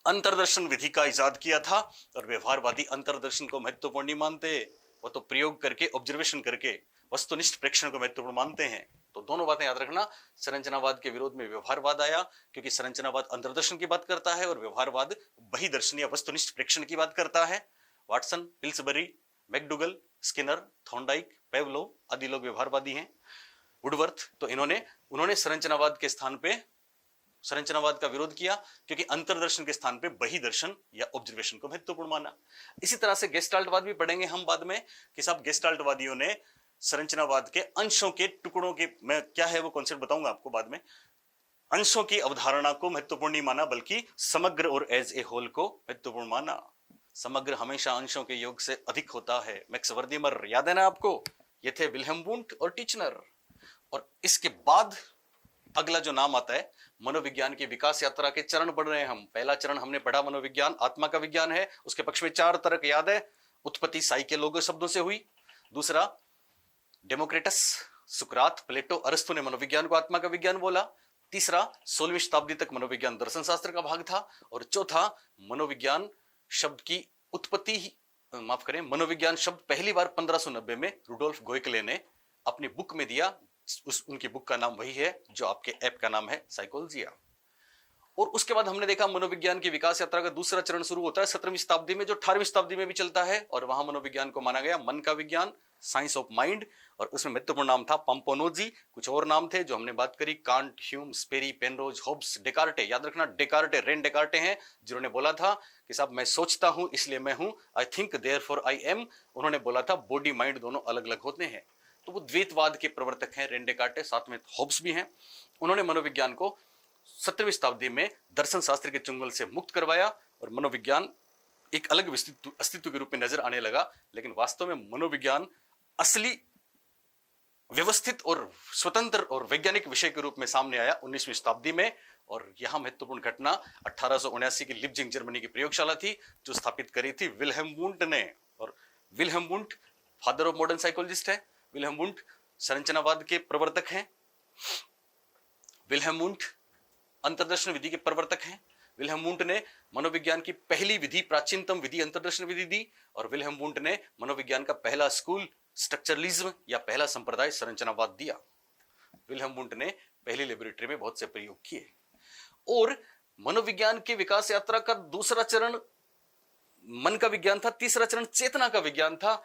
अंतर्दर्शन विधि का इजाद किया था और व्यवहारवादी अंतर्दर्शन को महत्वपूर्ण नहीं मानते। वो तो प्रयोग करके, ऑब्जर्वेशन करके वस्तुनिष्ठ प्रेक्षण को महत्वपूर्ण मानते हैं। तो दोनों बातें याद रखना। संरचनावाद के विरोध में व्यवहारवाद आया, क्योंकि संरचनावाद अंतर्दर्शन की बात करता है और व्यवहारवाद बहिदर्शन या वस्तुनिष्ठ प्रेक्षण की बात करता है। Watson, Pillsbury, McDougall, Skinner, Thorndike, Pavlov आदि लोग व्यवहारवादी हैं। वुडवर्थ, तो उन्होंने संरचनावाद के स्थान पे संरचनावाद का विरोध किया, क्योंकि अंतर्दर्शन के स्थान पे बही दर्शन या ऑब्जर्वेशन को महत्वपूर्ण माना। इसी तरह से गेस्टाल्टवाद भी पढ़ेंगे हम बाद में कि साहब गेस्टाल्टवादियों ने संरचनावाद के अंशों के टुकड़ों के, मैं क्या है वो कॉन्सेप्ट बताऊंगा आपको बाद में, अंशों की अवधारणा को महत्वपूर्ण नहीं माना, बल्कि समग्र और एज ए होल को महत्वपूर्ण माना। समग्र हमेशा अंशों के योग से अधिक होता है। मैक्स वर्दिमर, याद है ना आपको, ये थे विल्हेम वुंट और टिचनर। और इसके बाद अगला जो नाम आता है, मनोविज्ञान की विकास यात्रा के चरण पढ़ रहे हैं हम। पहला चरण हमने पढ़ा मनोविज्ञान आत्मा का विज्ञान है, उसके पक्ष में 4 तर्क याद है। उत्पत्ति साइके लोगो शब्दों से हुई। दूसरा डेमोक्रेटस, सुकरात, प्लेटो, अरस्तु ने मनोविज्ञान को आत्मा का विज्ञान बोला। तीसरा 16वीं शताब्दी तक मनोविज्ञान दर्शन शास्त्र का भाग था। और चौथा मनोविज्ञान शब्द की उत्पत्ति ही, माफ करें, मनोविज्ञान शब्द पहली बार 1590 में रुडोल्फ गोयकले ने अपनी बुक में दिया। उनकी बुक का नाम वही है जो आपके ऐप का नाम है, साइकोलॉजिया। और उसके बाद हमने देखा मनोविज्ञान की विकास यात्रा का दूसरा चरण शुरू होता है 17वीं शताब्दी में, जो 18वीं शताब्दी में भी चलता है। और वहां मनोविज्ञान को माना गया मन का विज्ञान, साइंस ऑफ माइंड। और उसमें महत्वपूर्ण नाम था पंपोनोजी। कुछ और नाम थे जो हमने बात करी, can't, Hume, स्पेरी, Penrose, Hobbes, Descartes. याद रखना डेकार्टे, रेन डेकार्टे हैं जिन्होंने बोला था कि साहब मैं सोचता हूं इसलिए मैं हूं, I think therefore I am. उन्होंने बोला था बॉडी माइंड दोनों अलग अलग होते हैं। तो वो द्वैतवाद के प्रवर्तक हैं रेन डेकार्टे, साथ में होब्स भी हैं। उन्होंने मनोविज्ञान को 17वीं शताब्दी में दर्शन शास्त्र के चुंगल से मुक्त करवाया और मनोविज्ञान एक अलग अस्तित्व के रूप में नजर आने लगा। लेकिन वास्तव में मनोविज्ञान असली व्यवस्थित और स्वतंत्र और वैज्ञानिक विषय के रूप में सामने आया 19वीं शताब्दी में। और यहां महत्वपूर्ण घटना 1879 की लिप्जिंग जर्मनी की प्रयोगशाला थी, जो स्थापित करी थी विल्हेम वुंट ने। और Wilhelm Wundt father of modern psychologist है। विल्हेम वुंट संरचनावाद के प्रवर्तक हैं। विल्हेम वुंट अंतर्दर्शन विधि के प्रवर्तक हैं। विल्हेम वुंट ने मनोविज्ञान की पहली विधि, प्राचीनतम विधि, अंतर्दर्शन विधि दी। और विल्हेम वुंट ने मनोविज्ञान का पहला स्कूल, स्ट्रक्चरलिज्म या पहला संप्रदाय, संरचनावाद दिया। विल्हेम वुंट ने पहली लेबोरेटरी में बहुत से प्रयोग किए। और मनोविज्ञान की विकास यात्रा का दूसरा चरण मन का विज्ञान था, तीसरा चरण चेतना का विज्ञान था।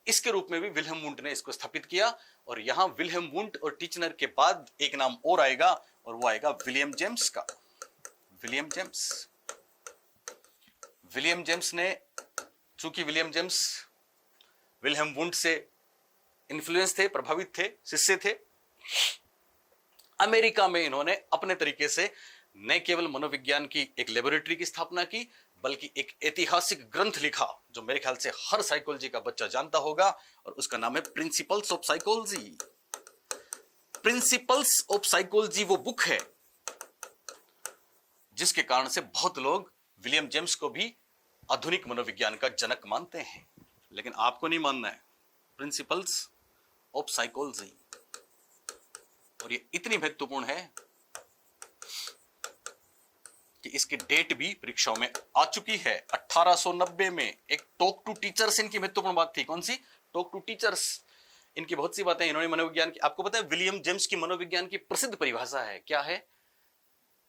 इसके रूप में भी विल्हेम वुंट ने इसको स्थापित किया। और यहां विल्हेम वुंट और टिचनर के बाद एक नाम और आएगा, और वो आएगा विलियम जेम्स का। विलियम जेम्स, विलियम जेम्स ने, चूंकि विलियम जेम्स विल्हेम वुंट से इन्फ्लुएंस थे, प्रभावित थे, शिष्य थे, अमेरिका में इन्होंने अपने तरीके से न केवल मनोविज्ञान की एक लेबोरेटरी की स्थापना की, बल्कि एक ऐतिहासिक ग्रंथ लिखा जो मेरे ख्याल से हर साइकोलॉजी का बच्चा जानता होगा, और उसका नाम है principles of psychology. Principles of psychology वो बुक है जिसके कारण से बहुत लोग विलियम जेम्स को भी आधुनिक मनोविज्ञान का जनक मानते हैं। लेकिन आपको नहीं मानना है। प्रिंसिपल्स ऑफ साइकोलॉजी, और ये इतनी महत्वपूर्ण है कि इसकी डेट भी परीक्षाओं में आ चुकी है। 1890 में एक टॉक टू टीचर्स इनकी महत्वपूर्ण बात थी। कौन सी? Talk to teachers. इनकी बहुत सी बातें इन्होंने मनोविज्ञान की, आपको पता है विलियम जेम्स की मनोविज्ञान की प्रसिद्ध परिभाषा है, क्या है?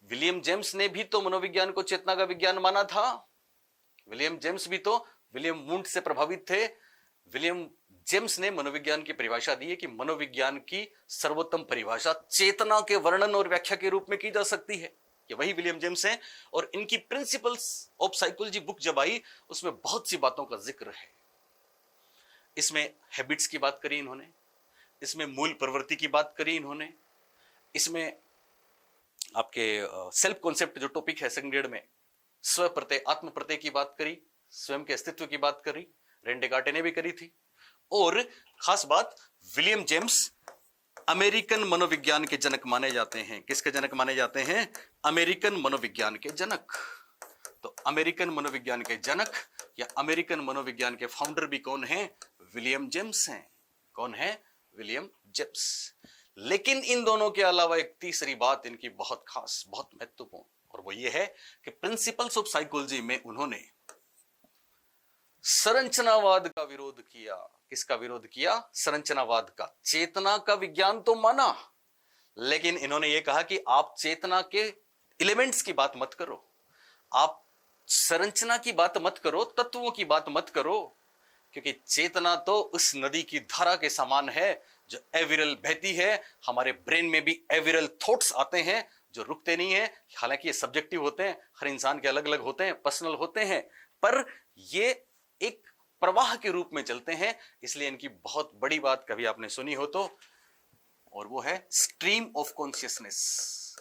विलियम जेम्स ने भी तो मनोविज्ञान को चेतना का विज्ञान माना था। विलियम जेम्स भी तो विलियम वुंट से प्रभावित थे। विलियम जेम्स ने मनोविज्ञान की परिभाषा दी है कि मनोविज्ञान की सर्वोत्तम परिभाषा चेतना के वर्णन और व्याख्या के रूप में की जा सकती है। ये वही विलियम जेम्स हैं। और इनकी प्रिंसिपल्स ऑफ साइकोलॉजी बुक जब आई, उसमें बहुत सी बातों का जिक्र है। इसमें हैबिट्स की बात करी इन्होंने, इसमें मूल प्रवृत्ति की बात करी इन्होंने, इसमें आपके सेल्फ कॉन्सेप्ट जो टॉपिक है सेकंड ग्रेड में, स्व प्रत्यय, आत्म प्रत्यय की बात करी, स्वयं के अस्तित्व की बात करी, रेन डेकार्टे ने भी करी थी। और खास बात, विलियम जेम्स अमेरिकन मनोविज्ञान के जनक माने जाते हैं। किसके जनक माने जाते हैं? अमेरिकन मनोविज्ञान के जनक। तो अमेरिकन मनोविज्ञान के जनक या अमेरिकन मनोविज्ञान के फाउंडर भी कौन है? विलियम जेम्स हैं। कौन है? William James. लेकिन इन दोनों के अलावा एक तीसरी बात इनकी बहुत खास, बहुत महत्वपूर्ण, और वो ये है कि प्रिंसिपल्स ऑफ साइकोलॉजी में उन्होंने संरचनावाद का विरोध किया। किसका विरोध किया? संरचनावाद का। चेतना का विज्ञान तो माना, लेकिन इन्होंने ये कहा कि आप चेतना के एलिमेंट्स की बात मत करो, आप संरचना की बात मत करो, तत्वों की बात मत करो, क्योंकि चेतना तो उस नदी की धारा के समान है जो एविरल बहती है। हमारे ब्रेन में भी एविरल थॉट्स आते हैं जो रुकते नहीं है। हालांकि ये सब्जेक्टिव होते हैं, हर इंसान के अलग अलग होते हैं, पर्सनल होते हैं, पर ये एक प्रवाह के रूप में चलते हैं। इसलिए इनकी बहुत बड़ी बात कभी आपने सुनी हो तो, और वो है स्ट्रीम ऑफ कॉन्शियसनेस।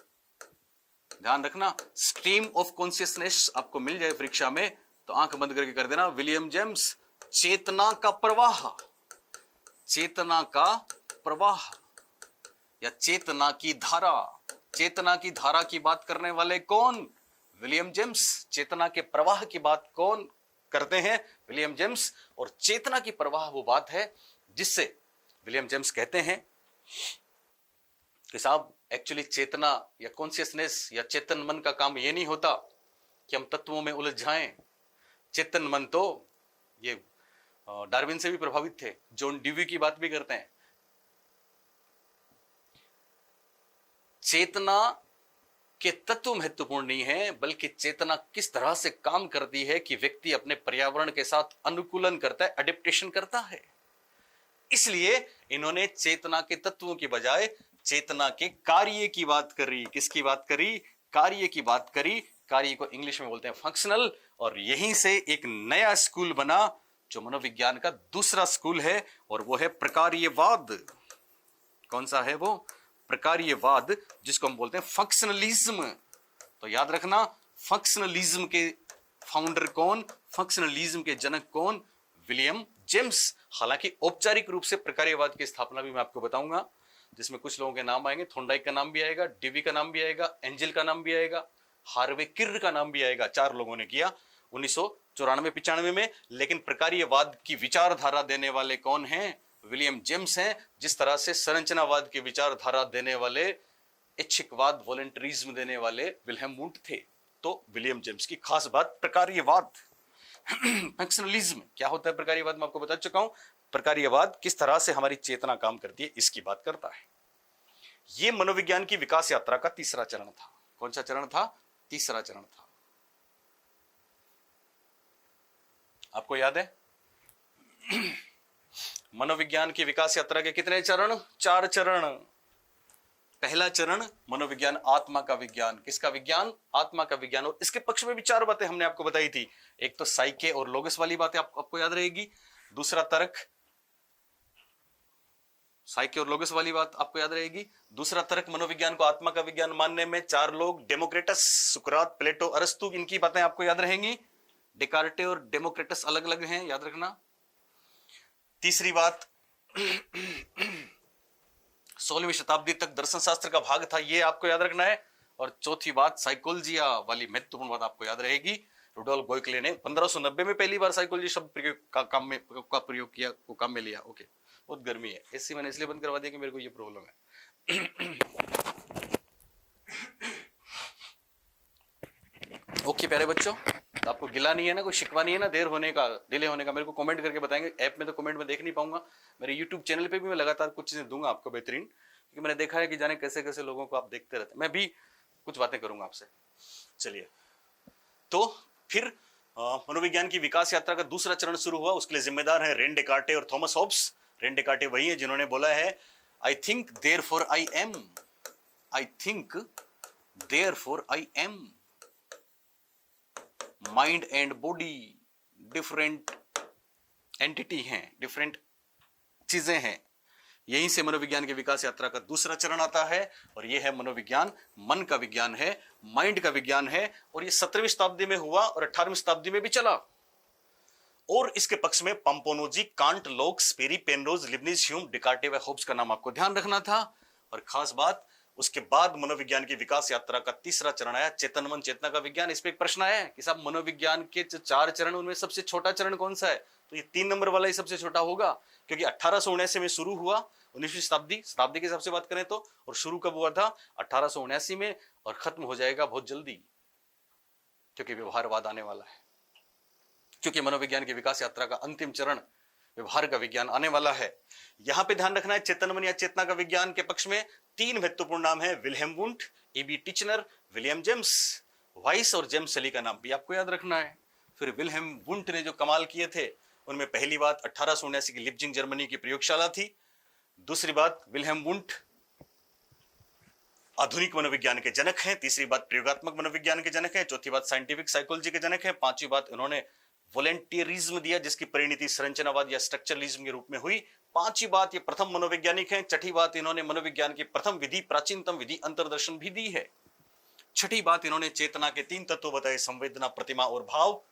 ध्यान रखना, स्ट्रीम ऑफ कॉन्शियसनेस आपको मिल जाए परीक्षा में तो आंख बंद करके कर देना, विलियम जेम्स, चेतना का प्रवाह। चेतना का प्रवाह या चेतना की धारा। चेतना की धारा की बात करने वाले कौन? William James. चेतना के प्रवाह की बात कौन करते हैं? William James. और चेतना की प्रवाह वो बात है जिससे विलियम जेम्स कहते हैं कि साहब एक्चुअली चेतना या कॉन्शियसनेस या चेतन मन का काम ये नहीं होता कि हम तत्वों में उलझ जाएं। चेतन मन तो ये डार्विन से भी प्रभावित थे, जॉन ड्यूवी की बात भी करते हैं। चेतना के तत्व महत्वपूर्ण नहीं है, बल्कि चेतना किस तरह से काम करती है कि व्यक्ति अपने पर्यावरण के साथ अनुकूलन करता है, अडेप्टेशन करता है। इसलिए इन्होंने चेतना के तत्वों की बजाय चेतना के कार्य की बात करी। किसकी बात करी? कार्य की बात करी। कार्य को इंग्लिश में बोलते हैं फंक्शनल। और यहीं से एक नया स्कूल बना जो मनोविज्ञान का दूसरा स्कूल है, और वो है प्रकार्यवाद। कौन सा है वो? प्रकार्यवाद, जिसको हम बोलते हैं फंक्शनलिज्म। तो याद रखना, फंक्शनलिज्म के फाउंडर कौन? फंक्शनलिज्म के जनक कौन? William James. हालांकि औपचारिक रूप से प्रकार्यवाद की स्थापना भी मैं आपको बताऊंगा, जिसमें कुछ लोगों के नाम आएंगे। थोंडाइक का नाम भी आएगा, डीवी का नाम भी आएगा, एंजल का नाम भी आएगा, हार्वे किर्र का नाम भी आएगा। 4 लोगों ने किया 1994-95 में। लेकिन प्रकार्यवाद की विचारधारा देने वाले कौन हैं? विलियम जेम्स हैं। जिस तरह से संरचनावाद की विचारधारा देने वाले, इच्छिकवाद, वॉलंटरिज्म देने वाले विल्हेम वुंट थे, तो विलियम जेम्स की खास बात प्रकार्यवाद। फंक्शनलिज्म क्या होता है? प्रकार्यवाद मैं आपको बता चुका हूं। प्रकार्यवाद किस तरह से हमारी चेतना काम करती है, इसकी बात करता है। यह मनोविज्ञान की विकास यात्रा का तीसरा चरण था। कौन सा चरण था? तीसरा चरण था। आपको याद है? मनोविज्ञान की विकास यात्रा के कितने चरण? 4 चरण। पहला चरण मनोविज्ञान आत्मा का विज्ञान। किसका विज्ञान? आत्मा का विज्ञान। और इसके पक्ष में भी 4 बातें हमने आपको बताई थी। एक तो साइके और लोगस वाली बातें आपको याद रहेगी। दूसरा तर्क, साइके और लोगस वाली बात आपको याद रहेगी। दूसरा तर्क, मनोविज्ञान को आत्मा का विज्ञान मानने में 4 लोग, डेमोक्रिटस, सुकरात, प्लेटो, अरस्तु, इनकी बातें आपको याद रहेंगी। डेकार्टे और डेमोक्रिटस अलग अलग हैं, याद रखना। तीसरी बात, 16वीं शताब्दी तक दर्शन शास्त्र का भाग था, यह आपको याद रखना है। और चौथी बात, साइकोलॉजिया वाली महत्वपूर्ण बात आपको याद रहेगी। रुडोल्फ गोइकले ने 1590 में पहली बार साइकोलॉजी शब्द का प्रयोग किया, को काम में लिया। ओके, बहुत गर्मी है, एसी मैंने इसलिए बंद करवा दिया कि मेरे को ये प्रॉब्लम है। ओके प्यारे बच्चों, तो आपको गिला नहीं है ना, कोई शिकवा नहीं है ना देर होने का, डिले होने का? मेरे को कमेंट करके बताएंगे। ऐप में तो कमेंट में देख नहीं पाऊंगा। मेरे यूट्यूब चैनल पे भी मैं लगातार कुछ चीजें दूंगा आपको बेहतरीन, क्योंकि मैंने देखा है कि जाने कैसे कैसे लोगों को आप देखते रहते हैं। मैं भी कुछ बातें करूंगा आपसे। चलिए, तो फिर मनोविज्ञान की विकास यात्रा का दूसरा चरण शुरू हुआ। उसके लिए जिम्मेदार है रेन डेकार्टे और थॉमस हॉब्स। रेन डेकार्टे वही है जिन्होंने बोला है, I think therefore I am. I think therefore I am. Mind and body different entity हैं, डिफरेंट चीजें हैं। यहीं से मनोविज्ञान की विकास यात्रा का दूसरा चरण आता है, और यह है मनोविज्ञान। मन का विज्ञान है, माइंड का विज्ञान है, और यह 17वीं शताब्दी में हुआ और 18वीं शताब्दी में भी चला। और इसके पक्ष में पंपोनोजी, कांट, लोक, स्पेरी, पेनरोज, लिबनिज, ह्यूम, डेकार्टे व होब्स का नाम आपको ध्यान रखना था। और खास बात, उसके बाद मनोविज्ञान की विकास यात्रा का तीसरा चरण आया, चेतन मन चेतना का विज्ञान। इस पे एक प्रश्न आया कि साहब मनोविज्ञान के जो 4 चरण, उनमें सबसे छोटा चरण कौन सा है? तो ये 3 नंबर वाला ही सबसे छोटा होगा, क्योंकि 1879 में शुरू हुआ। 19वीं शताब्दी के हिसाब से बात करें तो, और शुरू कब हुआ था? 1879 में, और खत्म हो जाएगा बहुत जल्दी, क्योंकि व्यवहारवाद आने वाला है। क्योंकि मनोविज्ञान की विकास यात्रा का अंतिम चरण व्यवहार का विज्ञान आने वाला है। यहां पे ध्यान रखना है, चेतन मन या चेतना का विज्ञान के पक्ष में 3 महत्वपूर्ण नाम है, Wilhelm Wundt, EB Titchener, William James. Weiss और जेम्स सेली का नाम भी आपको याद रखना है। फिर विल्हेम वुंट ने जो कमाल किए थे, उनमें पहली बात 1879 की लिप्जिंग जर्मनी की प्रयोगशाला थी। दूसरी बात, विल्हेम वुंट आधुनिक मनोविज्ञान के जनक हैं। तीसरी बात, प्रयोगात्मक मनोविज्ञान के जनक हैं। चौथी बात, साइंटिफिक साइकोलॉजी के जनक हैं। पांचवी बात, इन्होंने वॉलेंटियरिज्म दिया जिसकी परिणति संरचनावाद या स्ट्रक्चरलिज्म के रूप में हुई। पांचवी बात, ये प्रथम मनोवैज्ञानिक हैं। छठी बात, इन्होंने मनोविज्ञान की प्रथम विधि, प्राचीनतम विधि अंतर्दर्शन भी दी है। छठी बात, इन्होंने चेतना के 3 तत्व बताए, संवेदना, प्रतिमा और भाव।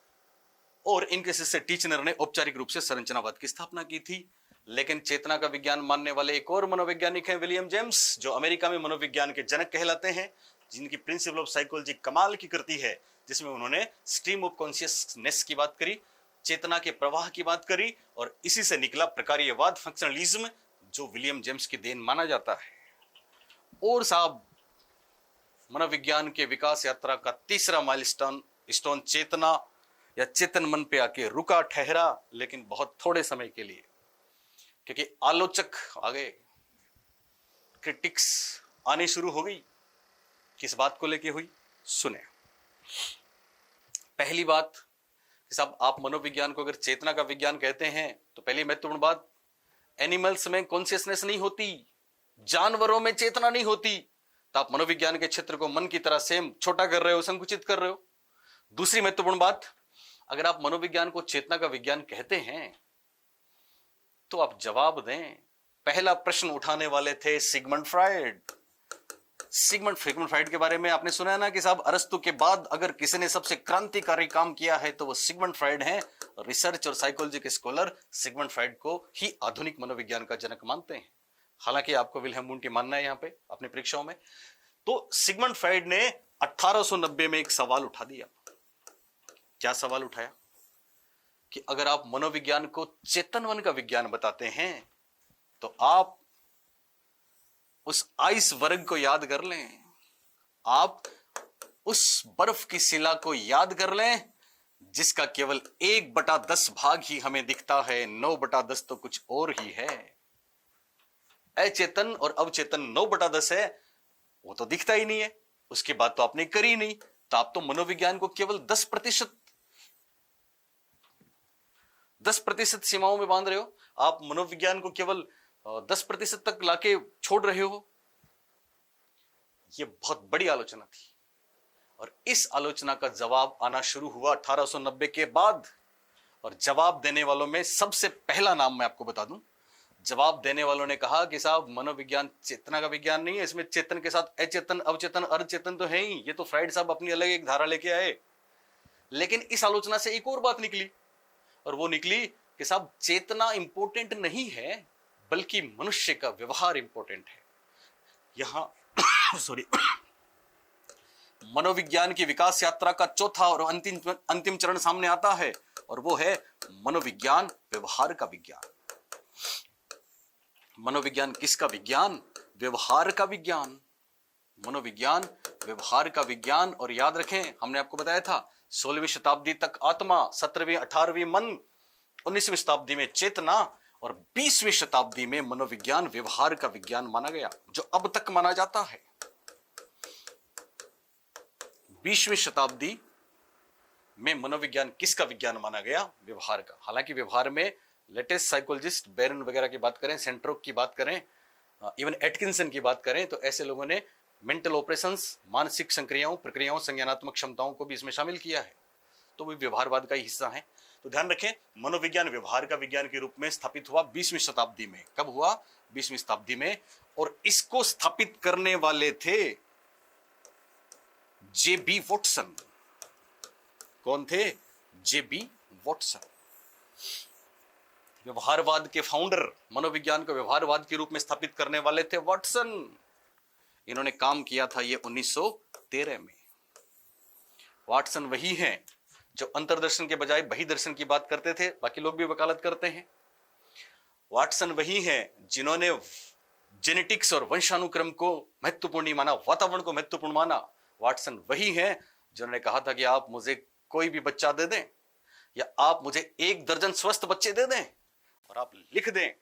और इनके शिष्य टीचनर ने औपचारिक रूप से संरचनावाद की स्थापना की थी। लेकिन चेतना का विज्ञान मानने वाले एक और मनोवैज्ञानिक हैं, विलियम जेम्स, जो अमेरिका में मनोविज्ञान के जनक कहलाते हैं, जिनकी प्रिंसिपल ऑफ साइकोलॉजी कमाल की कृति है, जिसमें उन्होंने स्ट्रीम ऑफ कॉन्शियसनेस की बात करी, चेतना के प्रवाह की बात करी, और इसी से निकला प्रकार्यवाद, फंक्शनलिज्म, जो विलियम जेम्स की देन माना जाता है। और साहब, मनोविज्ञान के विकास यात्रा का तीसरा माइलस्टोन चेतना या चेतन मन पे आके रुका, ठहरा, लेकिन बहुत थोड़े समय के लिए, क्योंकि आलोचक आ गए, क्रिटिक्स आनी शुरू हो गई। किस बात को लेके हुई, सुने। पहली बात कि साहब, आप मनोविज्ञान को अगर चेतना का विज्ञान कहते हैं तो पहली महत्वपूर्ण बात, एनिमल्स में कॉन्शियसनेस नहीं होती, जानवरों में चेतना नहीं होती, तो आप मनोविज्ञान के क्षेत्र को मन की तरह सेम छोटा कर रहे हो, संकुचित कर रहे हो। दूसरी महत्वपूर्ण बात, अगर आप मनोविज्ञान को चेतना का विज्ञान कहते हैं तो आप जवाब दें। पहला प्रश्न उठाने वाले थे सिगमंड फ्राइड। सिगमंड फ्राइड के बारे में आपने सुना है ना कि साहब, अरस्तु के बाद अगर किसी ने सबसे क्रांतिकारी काम किया है तो वो सिगमंड फ्राइड हैं। रिसर्च और साइकोलॉजी के स्कॉलर सिगमंड फ्राइड को ही आधुनिक मनोविज्ञान का जनक मानते हैं। हालांकि आपको विल्हेम वुंट मानना है यहां पे अपनी परीक्षाओं में। तो सिगमंड फ्राइड ने 1890 में एक सवाल उठा दिया। क्या सवाल उठाया कि अगर आप मनोविज्ञान को चेतन मन का विज्ञान बताते हैं तो आप उस आइस वर्ग को याद कर लें, आप उस बर्फ की शिला को याद कर लें जिसका केवल 1/10 भाग ही हमें दिखता है, 9/10 तो कुछ और ही है। अचेतन और अवचेतन 9/10 है, वो तो दिखता ही नहीं है। उसकी बात तो आपने करी नहीं, तो आप तो मनोविज्ञान को केवल 10% सीमाओं में बांध रहे हो। आप मनोविज्ञान को केवल 10% तक लाके छोड़ रहे हो। यह बहुत बड़ी आलोचना थी, और इस आलोचना का जवाब आना शुरू हुआ 1890 के बाद। और जवाब देने वालों में सबसे पहला नाम मैं आपको बता दूं। जवाब देने वालों ने कहा कि साहब, मनोविज्ञान चेतना का विज्ञान नहीं है, इसमें चेतन के साथ अचेतन, अवचेतन, अर्धचेतन तो है ही। ये तो फ्राइड साहब अपनी अलग एक धारा लेके आए। लेकिन इस आलोचना से एक और बात निकली, और वो निकली कि साहब, चेतना इंपॉर्टेंट नहीं है, बल्कि मनुष्य का व्यवहार इंपॉर्टेंट है। यहां सॉरी मनोविज्ञान की विकास यात्रा का चौथा और अंतिम चरण सामने आता है, और वो है मनोविज्ञान व्यवहार का विज्ञान। मनोविज्ञान किसका विज्ञान? व्यवहार का विज्ञान। मनोविज्ञान व्यवहार का विज्ञान। और याद रखें, हमने आपको बताया था 16वीं शताब्दी तक आत्मा, 17वीं 18वीं मन, 19वीं शताब्दी में चेतना, और 20वीं शताब्दी में मनोविज्ञान व्यवहार का विज्ञान माना गया, जो अब तक माना जाता है। 20वीं शताब्दी में मनोविज्ञान किसका विज्ञान माना गया? व्यवहार का। हालांकि व्यवहार में लेटेस्ट साइकोलॉजिस्ट बेरन वगैरह की बात करें, सेंट्रोक की बात करें, इवन एटकिंसन की बात करें, तो ऐसे लोगों ने मेंटल ऑपरेशंस, मानसिक संक्रियाओं, प्रक्रियाओं, संज्ञानात्मक क्षमताओं को भी इसमें शामिल किया है, तो वो व्यवहारवाद का ही हिस्सा है। तो ध्यान रखें, मनोविज्ञान व्यवहार का विज्ञान के रूप में स्थापित हुआ 20वीं शताब्दी में। कब हुआ? 20वीं शताब्दी में। और इसको स्थापित करने वाले थे जे.बी. वॉटसन। कौन थे? जे.बी. वॉटसन। व्यवहारवाद के फाउंडर, मनोविज्ञान को व्यवहारवाद के रूप में स्थापित करने वाले थे वॉटसन। इन्होंने काम किया था ये 1913 में। वॉटसन वही हैं जो अंतर्दर्शन के बजाय बहिर्दर्शन की बात करते थे, बाकी लोग भी वकालत करते हैं। वॉटसन वही हैं जिन्होंने जेनेटिक्स और वंशानुक्रम को महत्वपूर्ण नहीं माना, वातावरण को महत्वपूर्ण माना। वॉटसन वही हैं जिन्होंने कहा था कि आप मुझे कोई भी बच्चा दे दें, या आप मुझे 1 दर्जन स्वस्थ बच्चे दे दें, और आप लिख दें,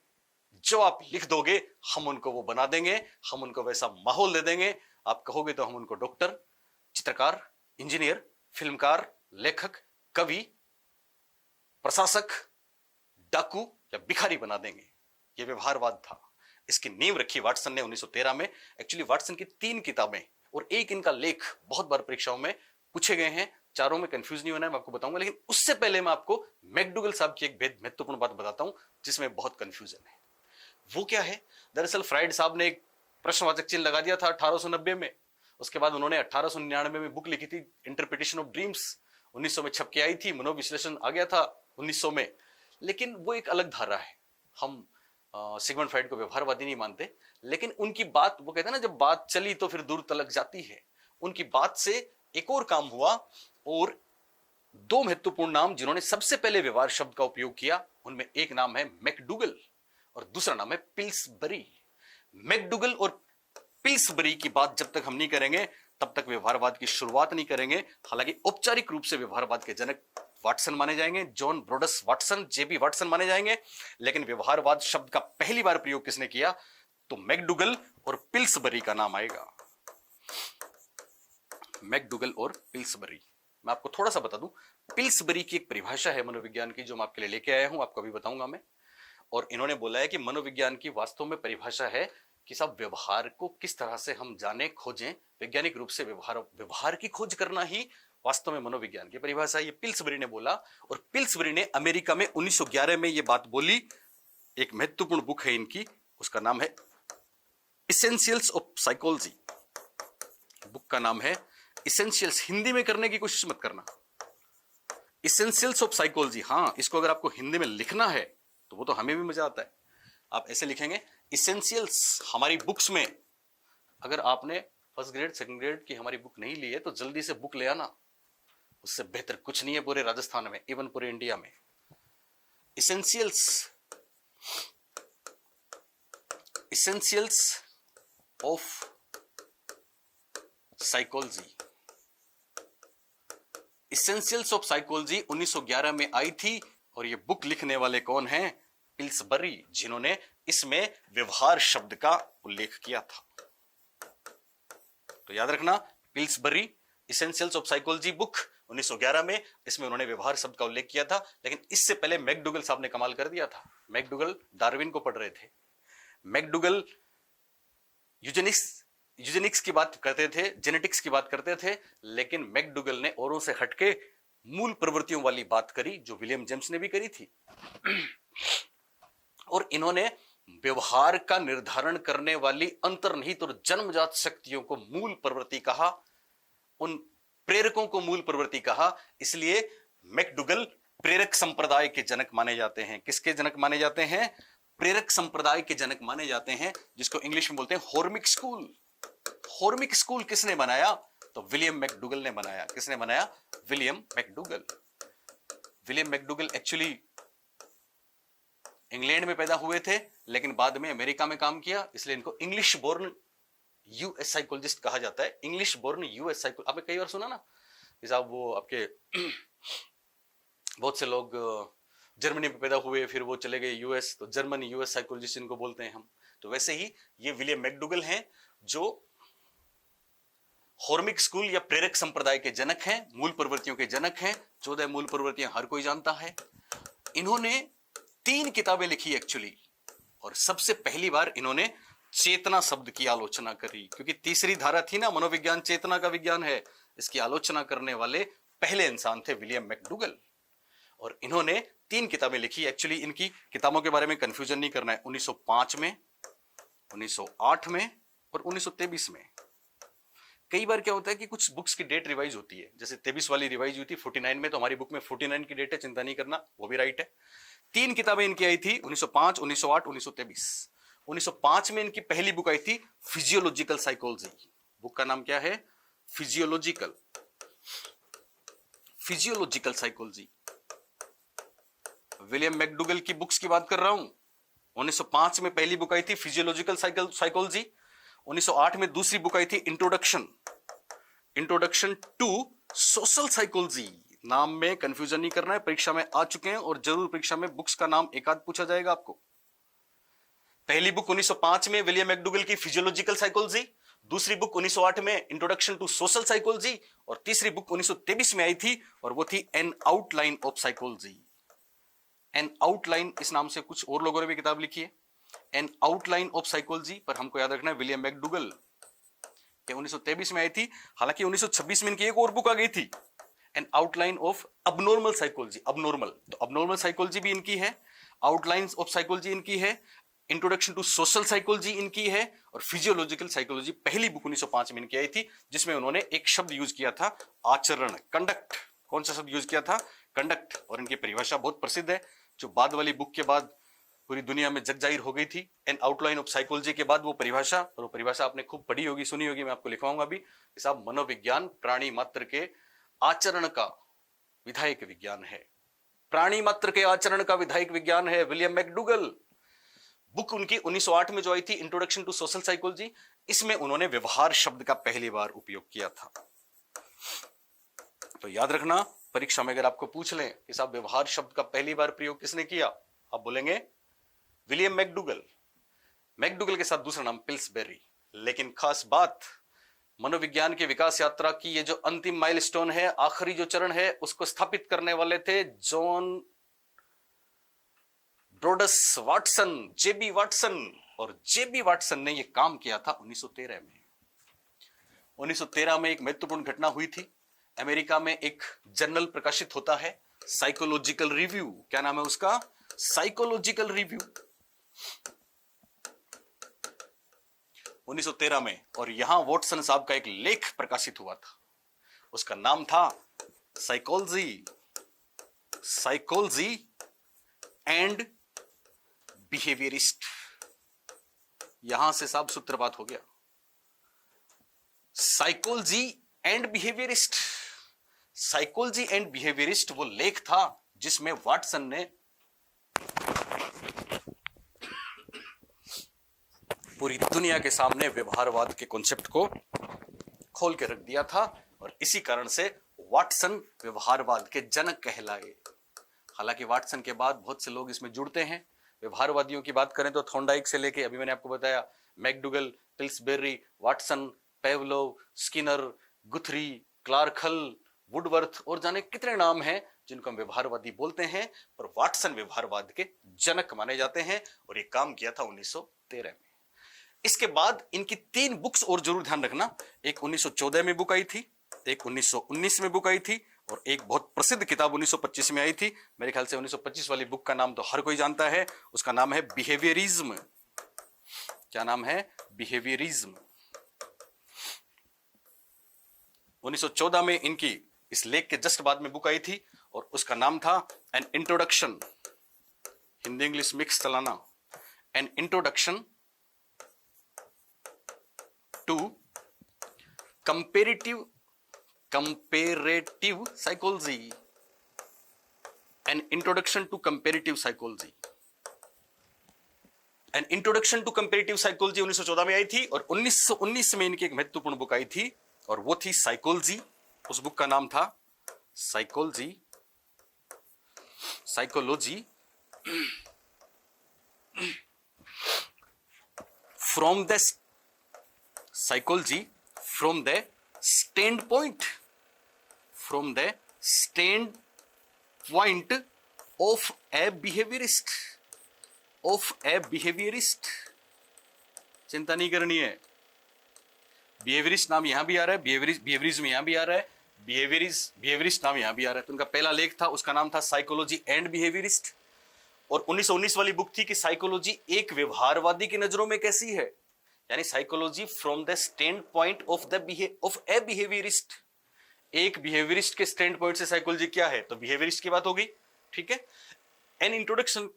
जो आप लिख दोगे हम उनको वो बना देंगे, हम उनको वैसा माहौल दे देंगे। आप कहोगे तो हम उनको डॉक्टर, चित्रकार, इंजीनियर, फिल्मकार, लेखक, कवि, प्रशासक, डाकू या भिखारी बना देंगे। यह व्यवहारवाद था। इसकी नींव रखी वाटसन ने 1913 में। एक्चुअली वाटसन की 3 किताबें और एक इनका लेख बहुत बार परीक्षाओं में पूछे गए हैं। चारों में कंफ्यूज नहीं होना है, मैं आपको बताऊंगा। लेकिन उससे पहले मैं आपको मैकडूगल साहब की एक बेहद महत्वपूर्ण बात बताता हूं जिसमें बहुत कंफ्यूजन है। वो क्या है? दरअसल फ्राइड साहब ने एक प्रश्नवाचक चिन्ह लगा दिया था 1890 में। उसके बाद उन्होंने 1899 में बुक लिखी थी इंटरप्रिटेशन ऑफ ड्रीम्स। 1900 में छप के आई थी। मनोविश्लेषण आ गया था 1900 में। लेकिन वो एक अलग धारा है। हम सिगमंड फ्राइड को व्यवहारवादी नहीं मानते, लेकिन उनकी बात, वो कहते हैं ना, जब बात चली तो फिर दूर तलक जाती है। उनकी बात से एक और काम हुआ और 2 महत्वपूर्ण नाम जिन्होंने सबसे पहले व्यवहार शब्द का उपयोग किया, उनमें एक नाम है मैकडूगल और दूसरा नाम है पिल्सबरी। मैकडूगल और पिल्सबरी की बात जब तक हम नहीं करेंगे तब तक व्यवहारवाद की शुरुआत नहीं करेंगे। हालांकि औपचारिक रूप से व्यवहारवाद के जनक वाटसन माने जाएंगे, जॉन ब्रोडस वाटसन, जेबी वाटसन माने जाएंगे। लेकिन व्यवहारवाद शब्द का पहली बार प्रयोग किसने किया? तो मैकडूगल और पिल्सबरी का नाम आएगा। मैकडूगल और पिल्सबरी। मैं आपको थोड़ा सा बता दूं, पिल्सबरी की एक परिभाषा है मनोविज्ञान की जो मैं आपके लिए लेके आया हूं, आपको अभी बताऊंगा मैं। और इन्होंने बोला है कि मनोविज्ञान की वास्तव में परिभाषा है कि सब व्यवहार को किस तरह से हम जाने, खोजें। वैज्ञानिक रूप से व्यवहार की खोज करना ही वास्तव में मनोविज्ञान की परिभाषा है। ये पिल्सबरी ने बोला। और पिल्सबरी ने अमेरिका में 1911 में ये बात बोली। एक महत्वपूर्ण बुक है इनकी, उसका नाम है इसेंशियल्स ऑफ साइकोलॉजी। बुक का नाम है इसेंशियल्स। हिंदी में करने की कोशिश मत करना, इसेंशियल्स ऑफ साइकोलॉजी। हां, इसको अगर आपको हिंदी में लिखना है तो वो तो हमें भी मजा आता है। आप ऐसे लिखेंगे इसेंशियल्स। हमारी बुक्स में, अगर आपने फर्स्ट ग्रेड सेकंड ग्रेड की हमारी बुक नहीं ली है तो जल्दी से बुक ले आना। उससे बेहतर कुछ नहीं है पूरे राजस्थान में, इवन पूरे इंडिया में। Essentials, essentials of psychology. Essentials of psychology 1911 में आई थी। और ये बुक लिखने वाले कौन हैं? पिल्सबरी, जिन्होंने इसमें व्यवहार शब्द का उल्लेख किया था। तो याद रखना, Pillsbury, essentials of psychology book 1911 में, इसमें उन्होंने व्यवहार शब्द का उल्लेख किया था। लेकिन इससे पहले मैकडूगल साहब ने कमाल कर दिया था। मैकडूगल डार्विन को पढ़ रहे थे। मैकडूगल यूजेनिक्स की बात करते थे, जेनेटिक्स की बात करते थे। लेकिन मैकडूगल ने औरों से हटके मूल प्रवृत्तियों वाली बात करी, जो विलियम जेम्स ने भी करी थी। और इन्होंने व्यवहार का निर्धारण करने वाली अंतर्निहित और जन्मजात शक्तियों को मूल प्रवृत्ति कहा, उन प्रेरकों को मूल प्रवृत्ति कहा। इसलिए मैकडूगल प्रेरक संप्रदाय के जनक माने जाते हैं। किसके जनक माने जाते हैं? प्रेरक संप्रदाय के जनक माने जाते हैं, जिसको इंग्लिश में बोलते हैं हॉर्मिक स्कूल। हॉर्मिक स्कूल किसने बनाया? तो विलियम मैकडूगल ने बनाया। किसने बनाया? William McDougall. William McDougall actually England में पैदा हुए थे, लेकिन बाद में अमेरिका में काम किया, इसलिए इनको इंग्लिश बोर्न यूएस साइकोलॉजिस्ट कहा जाता है। इंग्लिश बोर्न यूएस साइकोलॉजिस्ट आपने कई बार सुना ना कि साहब, वो आपके बहुत से लोग जर्मनी में पैदा हुए, फिर वो चले गए यूएस, तो जर्मन यूएस साइकोलॉजिस्ट इनको बोलते हैं हम। तो वैसे ही ये विलियम मैकडूगल हैं, जो हॉर्मिक स्कूल या प्रेरक संप्रदाय के जनक हैं, मूल प्रवृत्तियों के जनक हैं। 14 मूल प्रवृत्तियां हर कोई जानता है। इन्होंने 3 किताबें लिखी एक्चुअली, और सबसे पहली बार इन्होंने चेतना शब्द की आलोचना करी, क्योंकि तीसरी धारा थी ना, मनोविज्ञान चेतना का विज्ञान है। इसकी आलोचना करने वाले पहले इंसान थे विलियम मैकडूगल। और इन्होंने 3 किताबें लिखी। एक्चुअली इनकी किताबों के बारे में कंफ्यूजन नहीं करना है। 1905 में, 1908 में और 1923 में। कई बार क्या होता है कि कुछ बुक्स की डेट रिवाइज होती है, जैसे 23 वाली रिवाइज हुई थी 49 में, तो हमारी बुक में 49 की डेट है, चिंता नहीं करना, वो भी राइट है। 3 किताबें इनकी आई थी 1905, 1908, 1923। 1905 में इनकी पहली बुक आई थी फिजियोलॉजिकल साइकोलॉजी। बुक का नाम क्या है? Physiological psychology. विलियम मैकडूगल की बुक्स की बात कर रहा हूं। 1905 में पहली बुक आई थी फिजियोलॉजिकल साइकोलॉजी। 1908 में दूसरी बुक आई थी इंट्रोडक्शन टू सोशल साइकोलॉजी। नाम में कंफ्यूजन नहीं करना है, परीक्षा में आ चुके हैं, और जरूर परीक्षा में बुक्स का नाम एक आध पूछा जाएगा आपको। पहली बुक 1905 में विलियम मैकडूगल की फिजियोलॉजिकल साइकोलॉजी, दूसरी बुक 1908 में इंट्रोडक्शन टू सोशल साइकोलॉजी, और तीसरी बुक 1923 में आई थी और वो थी N outline of psychology. N outline इस नाम से कुछ और लोगों ने भी किताब लिखी है, एन आउटलाइन ऑफ साइकोलॉजी, पर हमको याद रखना है विलियम मैकडूगल, 1923 में आई थी। हालांकि 1926 में इनकी एक और बुक आ गई थी, N outline of abnormal psychology. Abnormal, तो अबनॉर्मल साइकोलॉजी भी इनकी है, आउटलाइंस ऑफ साइकोलॉजी इनकी है, इंट्रोडक्शन टू सोशल साइकोलॉजी इनकी है, और फिजियोलॉजिकल साइकोलॉजी पहली बुक 1905 में इनकी आई थी, जिसमें उन्होंने एक शब्द यूज किया था, आचरण, कंडक्ट। कौन सा शब्द यूज किया था? कंडक्ट। और इनकी परिभाषा बहुत प्रसिद्ध है, जो बाद वाली बुक के बाद पूरी दुनिया में जग जाहिर हो गई थी। एन आउटलाइन ऑफ साइकोलॉजी के बाद वो परिभाषा, और वो परिभाषा आपने खूब पढ़ी होगी, सुनी होगी, मैं आपको लिखवाऊंगा भी कि साहब मनोविज्ञान प्राणी मात्र के आचरण का विधायक विज्ञान है, प्राणी मात्र के आचरण का विधायक विज्ञान है। विलियम मैकडूगल, बुक उनकी 1908 में जो आई थी, इंट्रोडक्शन टू सोशल साइकोलॉजी, इसमें उन्होंने व्यवहार शब्द का पहली बार उपयोग किया था। तो याद रखना, परीक्षा में अगर आपको पूछ लें कि साहब व्यवहार शब्द का पहली बार प्रयोग किसने किया, आप बोलेंगे विलियम मैकडूगल। मैकडूगल के साथ दूसरा नाम पिल्सबेरी। लेकिन खास बात, मनोविज्ञान की विकास यात्रा की ये जो अंतिम माइलस्टोन है, आखिरी जो चरण है, उसको स्थापित करने वाले थे जॉन ब्रोडस वाटसन, जेबी वाटसन। और जेबी वाटसन ने यह काम किया था 1913 में। 1913 में एक महत्वपूर्ण घटना हुई थी। अमेरिका में एक जर्नल प्रकाशित होता है, साइकोलॉजिकल रिव्यू। क्या नाम है उसका? Psychological review. 1913 में, और यहां वॉटसन साहब का एक लेख प्रकाशित हुआ था, उसका नाम था साइकोलॉजी, साइकोलॉजी एंड बिहेवियरिस्ट। यहां से साहब सूत्रपात हो गया, psychology and behaviourist. Psychology and behaviourist वो लेख था जिसमें वाटसन ने पूरी दुनिया के सामने व्यवहारवाद के कॉन्सेप्ट को खोल के रख दिया था, और इसी कारण से वाटसन व्यवहारवाद के जनक कहलाए। हालांकि वाटसन के बाद बहुत से लोग इसमें जुड़ते हैं। व्यवहारवादियों की बात करें तो थॉर्नडाइक से लेके, अभी मैंने आपको बताया, McDougall, Pillsbury, Watson, Pavlov, Skinner, Guthrie, Clark Hull, Woodworth, और जाने कितने नाम हैं जिनको हम व्यवहारवादी बोलते हैं, पर वाटसन व्यवहारवाद के जनक माने जाते हैं, और ये काम किया था 1913 में। इसके बाद इनकी 3 बुक्स और जरूर ध्यान रखना, एक 1914 में बुक आई थी, एक 1919 में बुक आई थी, और एक बहुत प्रसिद्ध किताब 1925 में आई थी। मेरे ख्याल से 1925 वाली बुक का नाम तो हर कोई जानता है, उसका नाम है बिहेवियरिज्म। क्या नाम है? बिहेवियरिज्म। 1914 में इनकी इस लेख के जस्ट बाद में बुक आई थी, और उसका नाम था an introduction, Hindi English mix चलाना, an introduction to comparative psychology, an introduction to comparative psychology. An introduction to comparative psychology 1914 में आई थी, और 1919 में इनकी एक महत्वपूर्ण बुक आई थी, और वो थी साइकोलॉजी। उस बुक का नाम था psychology from the standpoint of a behaviourist. चिंता नहीं करनी है, बिहेवियरिस्ट नाम यहां भी आ रहा है, बिहेवियरिज्म यहां भी आ रहा है, बिहेवियरिस्ट नाम यहां भी आ रहा है। तो उनका पहला लेख था, उसका नाम था साइकोलॉजी एंड बिहेवियरिस्ट। और 1919 वाली बुक थी कि साइकोलॉजी एक व्यवहारवादी की नजरों में कैसी है, यानी psychology from the standpoint of a behaviourist. एक बिहेवियरिस्ट के स्टैंड पॉइंट से साइकोलॉजी क्या है, तो बिहेवियरिस्ट की बात होगी, ठीक है। An introduction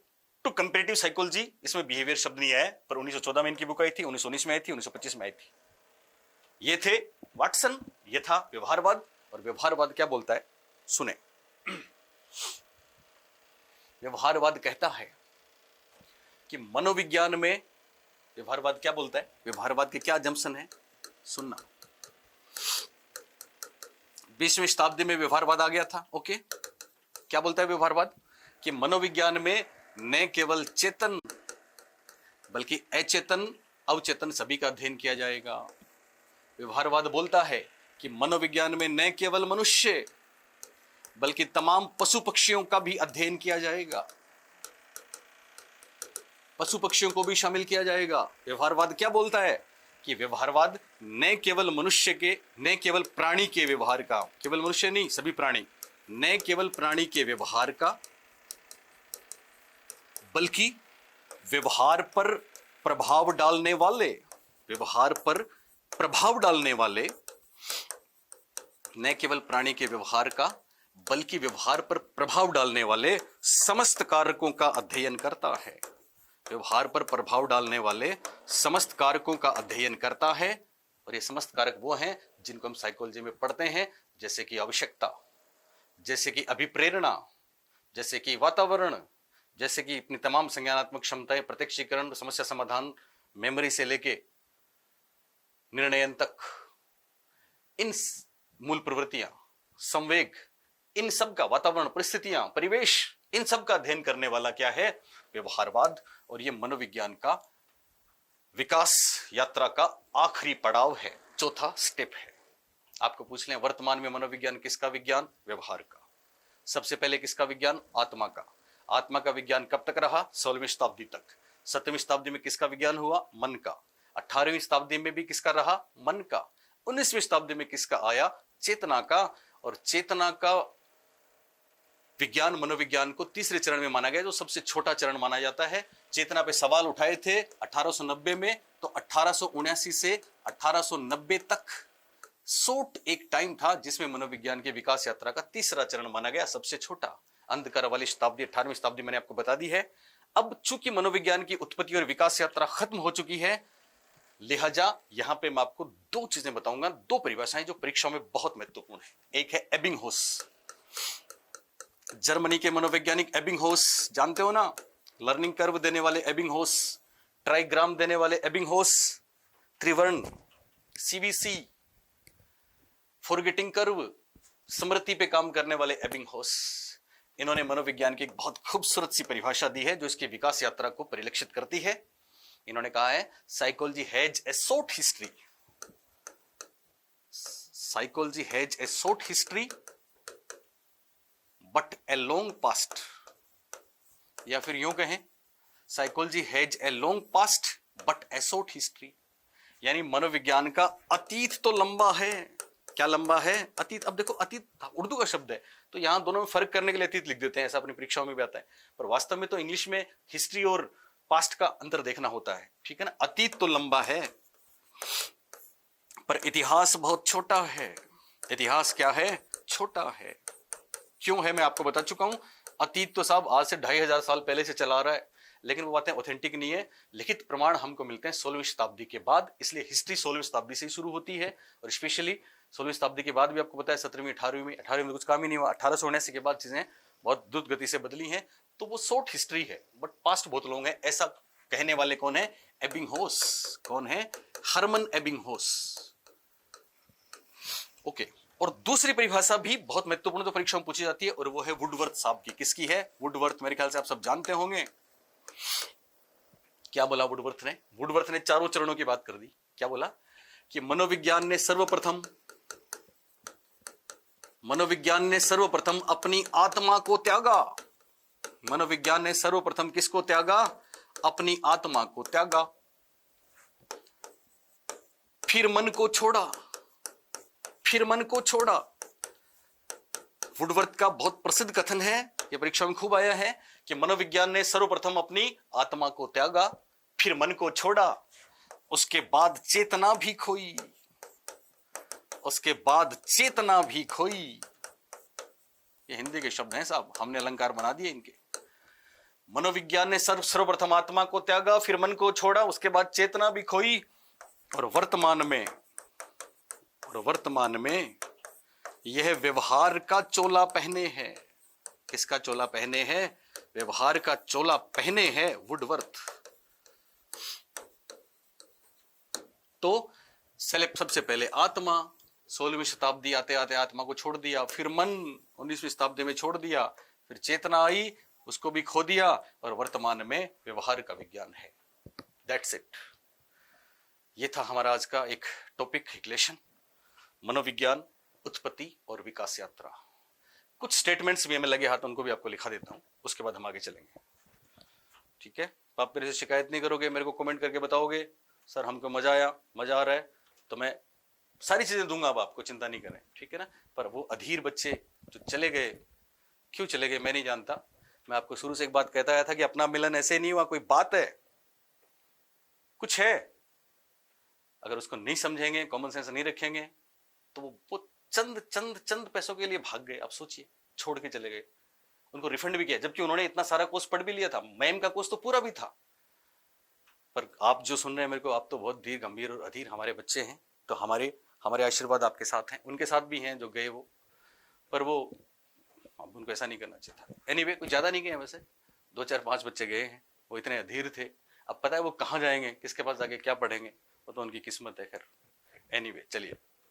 to comparative psychology, इसमें बिहेवियर शब्द नहीं आया, पर 1914 में इनकी बुक आई थी, 1919 में आई थी, 1925 में आई थी। ये थे वाटसन, ये था व्यवहारवाद। और व्यवहारवाद क्या बोलता है, सुने। व्यवहारवाद कहता है कि मनोविज्ञान में, व्यवहारवाद क्या बोलता है, व्यवहारवाद के क्या जंक्शन है, सुनना। 20वीं शताब्दी में व्यवहारवाद आ गया था, ओके। क्या बोलता है व्यवहारवाद? कि मनोविज्ञान में न केवल चेतन बल्कि अचेतन, अवचेतन सभी का अध्ययन किया जाएगा। व्यवहारवाद बोलता है कि मनोविज्ञान में न केवल मनुष्य बल्कि तमाम पशु पक्षियों का भी अध्ययन किया जाएगा, पशु पक्षियों को भी शामिल किया जाएगा। व्यवहारवाद क्या बोलता है कि व्यवहारवाद न केवल मनुष्य के, न केवल प्राणी के व्यवहार का, केवल मनुष्य नहीं सभी प्राणी, न केवल प्राणी के व्यवहार का बल्कि व्यवहार पर प्रभाव डालने वाले, व्यवहार पर प्रभाव डालने वाले, न केवल प्राणी के व्यवहार का बल्कि व्यवहार पर प्रभाव डालने वाले समस्त कारकों का अध्ययन करता है। व्यवहार पर प्रभाव डालने वाले समस्त कारकों का अध्ययन करता है। और ये समस्त कारक वो हैं जिनको हम साइकोलॉजी में पढ़ते हैं, जैसे कि आवश्यकता, जैसे कि अभिप्रेरणा, जैसे कि वातावरण, जैसे कि अपनी तमाम संज्ञानात्मक क्षमताएं, प्रत्यक्षीकरण, समस्या समाधान, मेमोरी से लेके निर्णयन तक, इन मूल प्रवृत्तियां, संवेग, इन सब का, वातावरण, परिस्थितियां, परिवेश, इन सब का अध्ययन करने वाला क्या है? व्यवहारवाद। और ये मनोविज्ञान का विकास यात्रा का आखिरी पड़ाव है, चौथा स्टेप है। आपको पूछ लें वर्तमान में मनोविज्ञान किसका विज्ञान? व्यवहार का। सबसे पहले किसका विज्ञान? आत्मा का। आत्मा का विज्ञान कब तक रहा? 16वीं शताब्दी तक। 17वीं शताब्दी में किसका विज्ञान हुआ? मन का। 18वीं शताब्दी में भी किसका रहा? मन का। 19वीं शताब्दी में किसका आया? चेतना का। और चेतना का विज्ञान, मनोविज्ञान को तीसरे चरण में माना गया, जो सबसे छोटा चरण माना जाता है। चेतना पे सवाल उठाए थे 1890 में, तो 1879 से 1890 तक शॉर्ट एक टाइम था जिसमें मनोविज्ञान के विकास यात्रा का तीसरा चरण माना गया, सबसे छोटा। अंधकार वाली शताब्दी 18वीं शताब्दी मैंने आपको बता दी है। अब चूंकि मनोविज्ञान की उत्पत्ति और विकास यात्रा खत्म हो चुकी है, लिहाजा यहां पे मैं आपको दो चीजें बताऊंगा, दो परिभाषाएं जो परीक्षाओं में बहुत महत्वपूर्ण है। एक है एबिंगहॉस, जर्मनी के मनोवैज्ञानिक एबिंगहॉस, जानते हो ना, लर्निंग कर्व देने वाले एबिंगहॉस, ट्राइग्राम देने वाले एबिंगहॉस, त्रिवर्ण, सीवीसी, फॉरगेटिंग कर्व, स्मृति पे काम करने वाले एबिंगहॉस। इन्होंने मनोविज्ञान की एक बहुत खूबसूरत सी परिभाषा दी है जो इसकी विकास यात्रा को परिलक्षित करती है। इन्होंने कहा है psychology has a short history, psychology has a short history but a long past, या फिर यूं कहें psychology has a long past but A short history. यानी मनोविज्ञान का अतीत तो लंबा है। क्या लंबा है? अतीत। अब देखो, अतीत उर्दू का शब्द है तो यहां दोनों में फर्क करने के लिए अतीत लिख देते हैं, ऐसा अपनी परीक्षाओं में भी आता है, पर वास्तव में तो इंग्लिश में हिस्ट्री और पास्ट का अंतर देखना होता है, ठीक है ना। अतीत तो लंबा है पर इतिहास बहुत छोटा है। इतिहास क्या है? छोटा है। क्यों है मैं आपको बता चुका हूं। अतीत तो साहब आज से 2500 साल पहले से चला आ रहा है, लेकिन वो बातें ऑथेंटिक नहीं है। लिखित प्रमाण हमको मिलते हैं 16वीं शताब्दी के बाद, इसलिए हिस्ट्री 16वीं शताब्दी से ही शुरू होती है। और स्पेशली 16वीं शताब्दी के बाद भी आपको पता है 17वीं 18वीं में कुछ काम ही नहीं हुआ। 1879 के बाद चीजें बहुत द्रुत गति से बदली हैं, तो वो शॉर्ट हिस्ट्री है बट पास्ट बहुत लॉन्ग है। ऐसा कहने वाले कौन है? एबिंगहॉस। कौन है? हरमन एबिंगहॉस। ओके। और दूसरी परिभाषा भी बहुत महत्वपूर्ण तो परीक्षा में पूछी जाती है, और वो है वुडवर्थ साहब की। किसकी है? वुडवर्थ, मेरे ख्याल से आप सब जानते होंगे। क्या बोला वुडवर्थ ने? वुडवर्थ ने चारों चरणों की बात कर दी। क्या बोला? कि मनोविज्ञान ने सर्वप्रथम अपनी आत्मा को त्यागा। मनोविज्ञान ने सर्वप्रथम किसको त्यागा? अपनी आत्मा को त्यागा। फिर मन को छोड़ा, फिर मन को छोड़ा। वुडवर्थ का बहुत प्रसिद्ध कथन है, यह परीक्षा में खूब आया है, कि मनोविज्ञान ने सर्वप्रथम अपनी आत्मा को त्यागा, फिर मन को छोड़ा, उसके बाद चेतना भी खोई, उसके बाद चेतना भी खोई। ये हिंदी के शब्द हैं साहब, हमने अलंकार बना दिए इनके। मनोविज्ञान ने सर्वप्रथम आत्मा को त्यागा, फिर मन को छोड़ा, उसके बाद चेतना भी खोई, और वर्तमान में यह व्यवहार का चोला पहने हैं। किसका चोला पहने हैं? व्यवहार का चोला पहने हैं वुडवर्थ। तो सबसे पहले आत्मा, 16वीं शताब्दी आते आते आत्मा को छोड़ दिया, फिर मन 19वीं शताब्दी में छोड़ दिया, फिर चेतना आई, उसको भी खो दिया, और वर्तमान में व्यवहार का विज्ञान है। That's it. ये था हमारा आज का एक टॉपिक, एक लेसन, मनोविज्ञान, उत्पत्ति और विकास यात्रा। कुछ स्टेटमेंट्स भी हमें लगे हाथ, उनको भी आपको लिखा देता हूं, उसके बाद हम आगे चलेंगे। ठीक है, तो आप मेरे से शिकायत नहीं करोगे, मेरे को कमेंट करके बताओगे सर हमको मजा आया, मजा आ रहा है, तो मैं सारी चीजें दूंगा, अब आपको चिंता नहीं करें, ठीक है ना। पर वो अधीर बच्चे जो चले गए, क्यों चले गए मैं नहीं जानता। मैं आपको शुरू से एक बात कहता आया था कि अपना मिलन ऐसे नहीं हुआ, कोई बात है, कुछ है। अगर उसको नहीं समझेंगे, कॉमन सेंस नहीं रखेंगे, तो वो चंद चंद चंद पैसों के लिए भाग गए। आप सोचिए, छोड़ के चले गए, उनको रिफंड भी किया, जबकि उन्होंने इतना सारा कोर्स पढ़ भी लिया था, मैम का कोर्स तो पूरा भी था। पर आप जो सुन रहे हैं मेरे को, आप तो बहुत धीर गंभीर और अधीर हमारे बच्चे हैं, तो हमारे हमारे आशीर्वाद आपके साथ हैं, उनके साथ भी हैं जो गए वो, पर वो अब उनको ऐसा नहीं करना चाहिए था। एनीवे, कुछ ज्यादा नहीं गए वैसे, 2 4 5 बच्चे गए हैं, वो इतने अधीर थे। अब पता है वो कहाँ जाएंगे, किसके पास जाके क्या पढ़ेंगे, वो तो उनकी किस्मत है। खैर एनीवे, चलिए।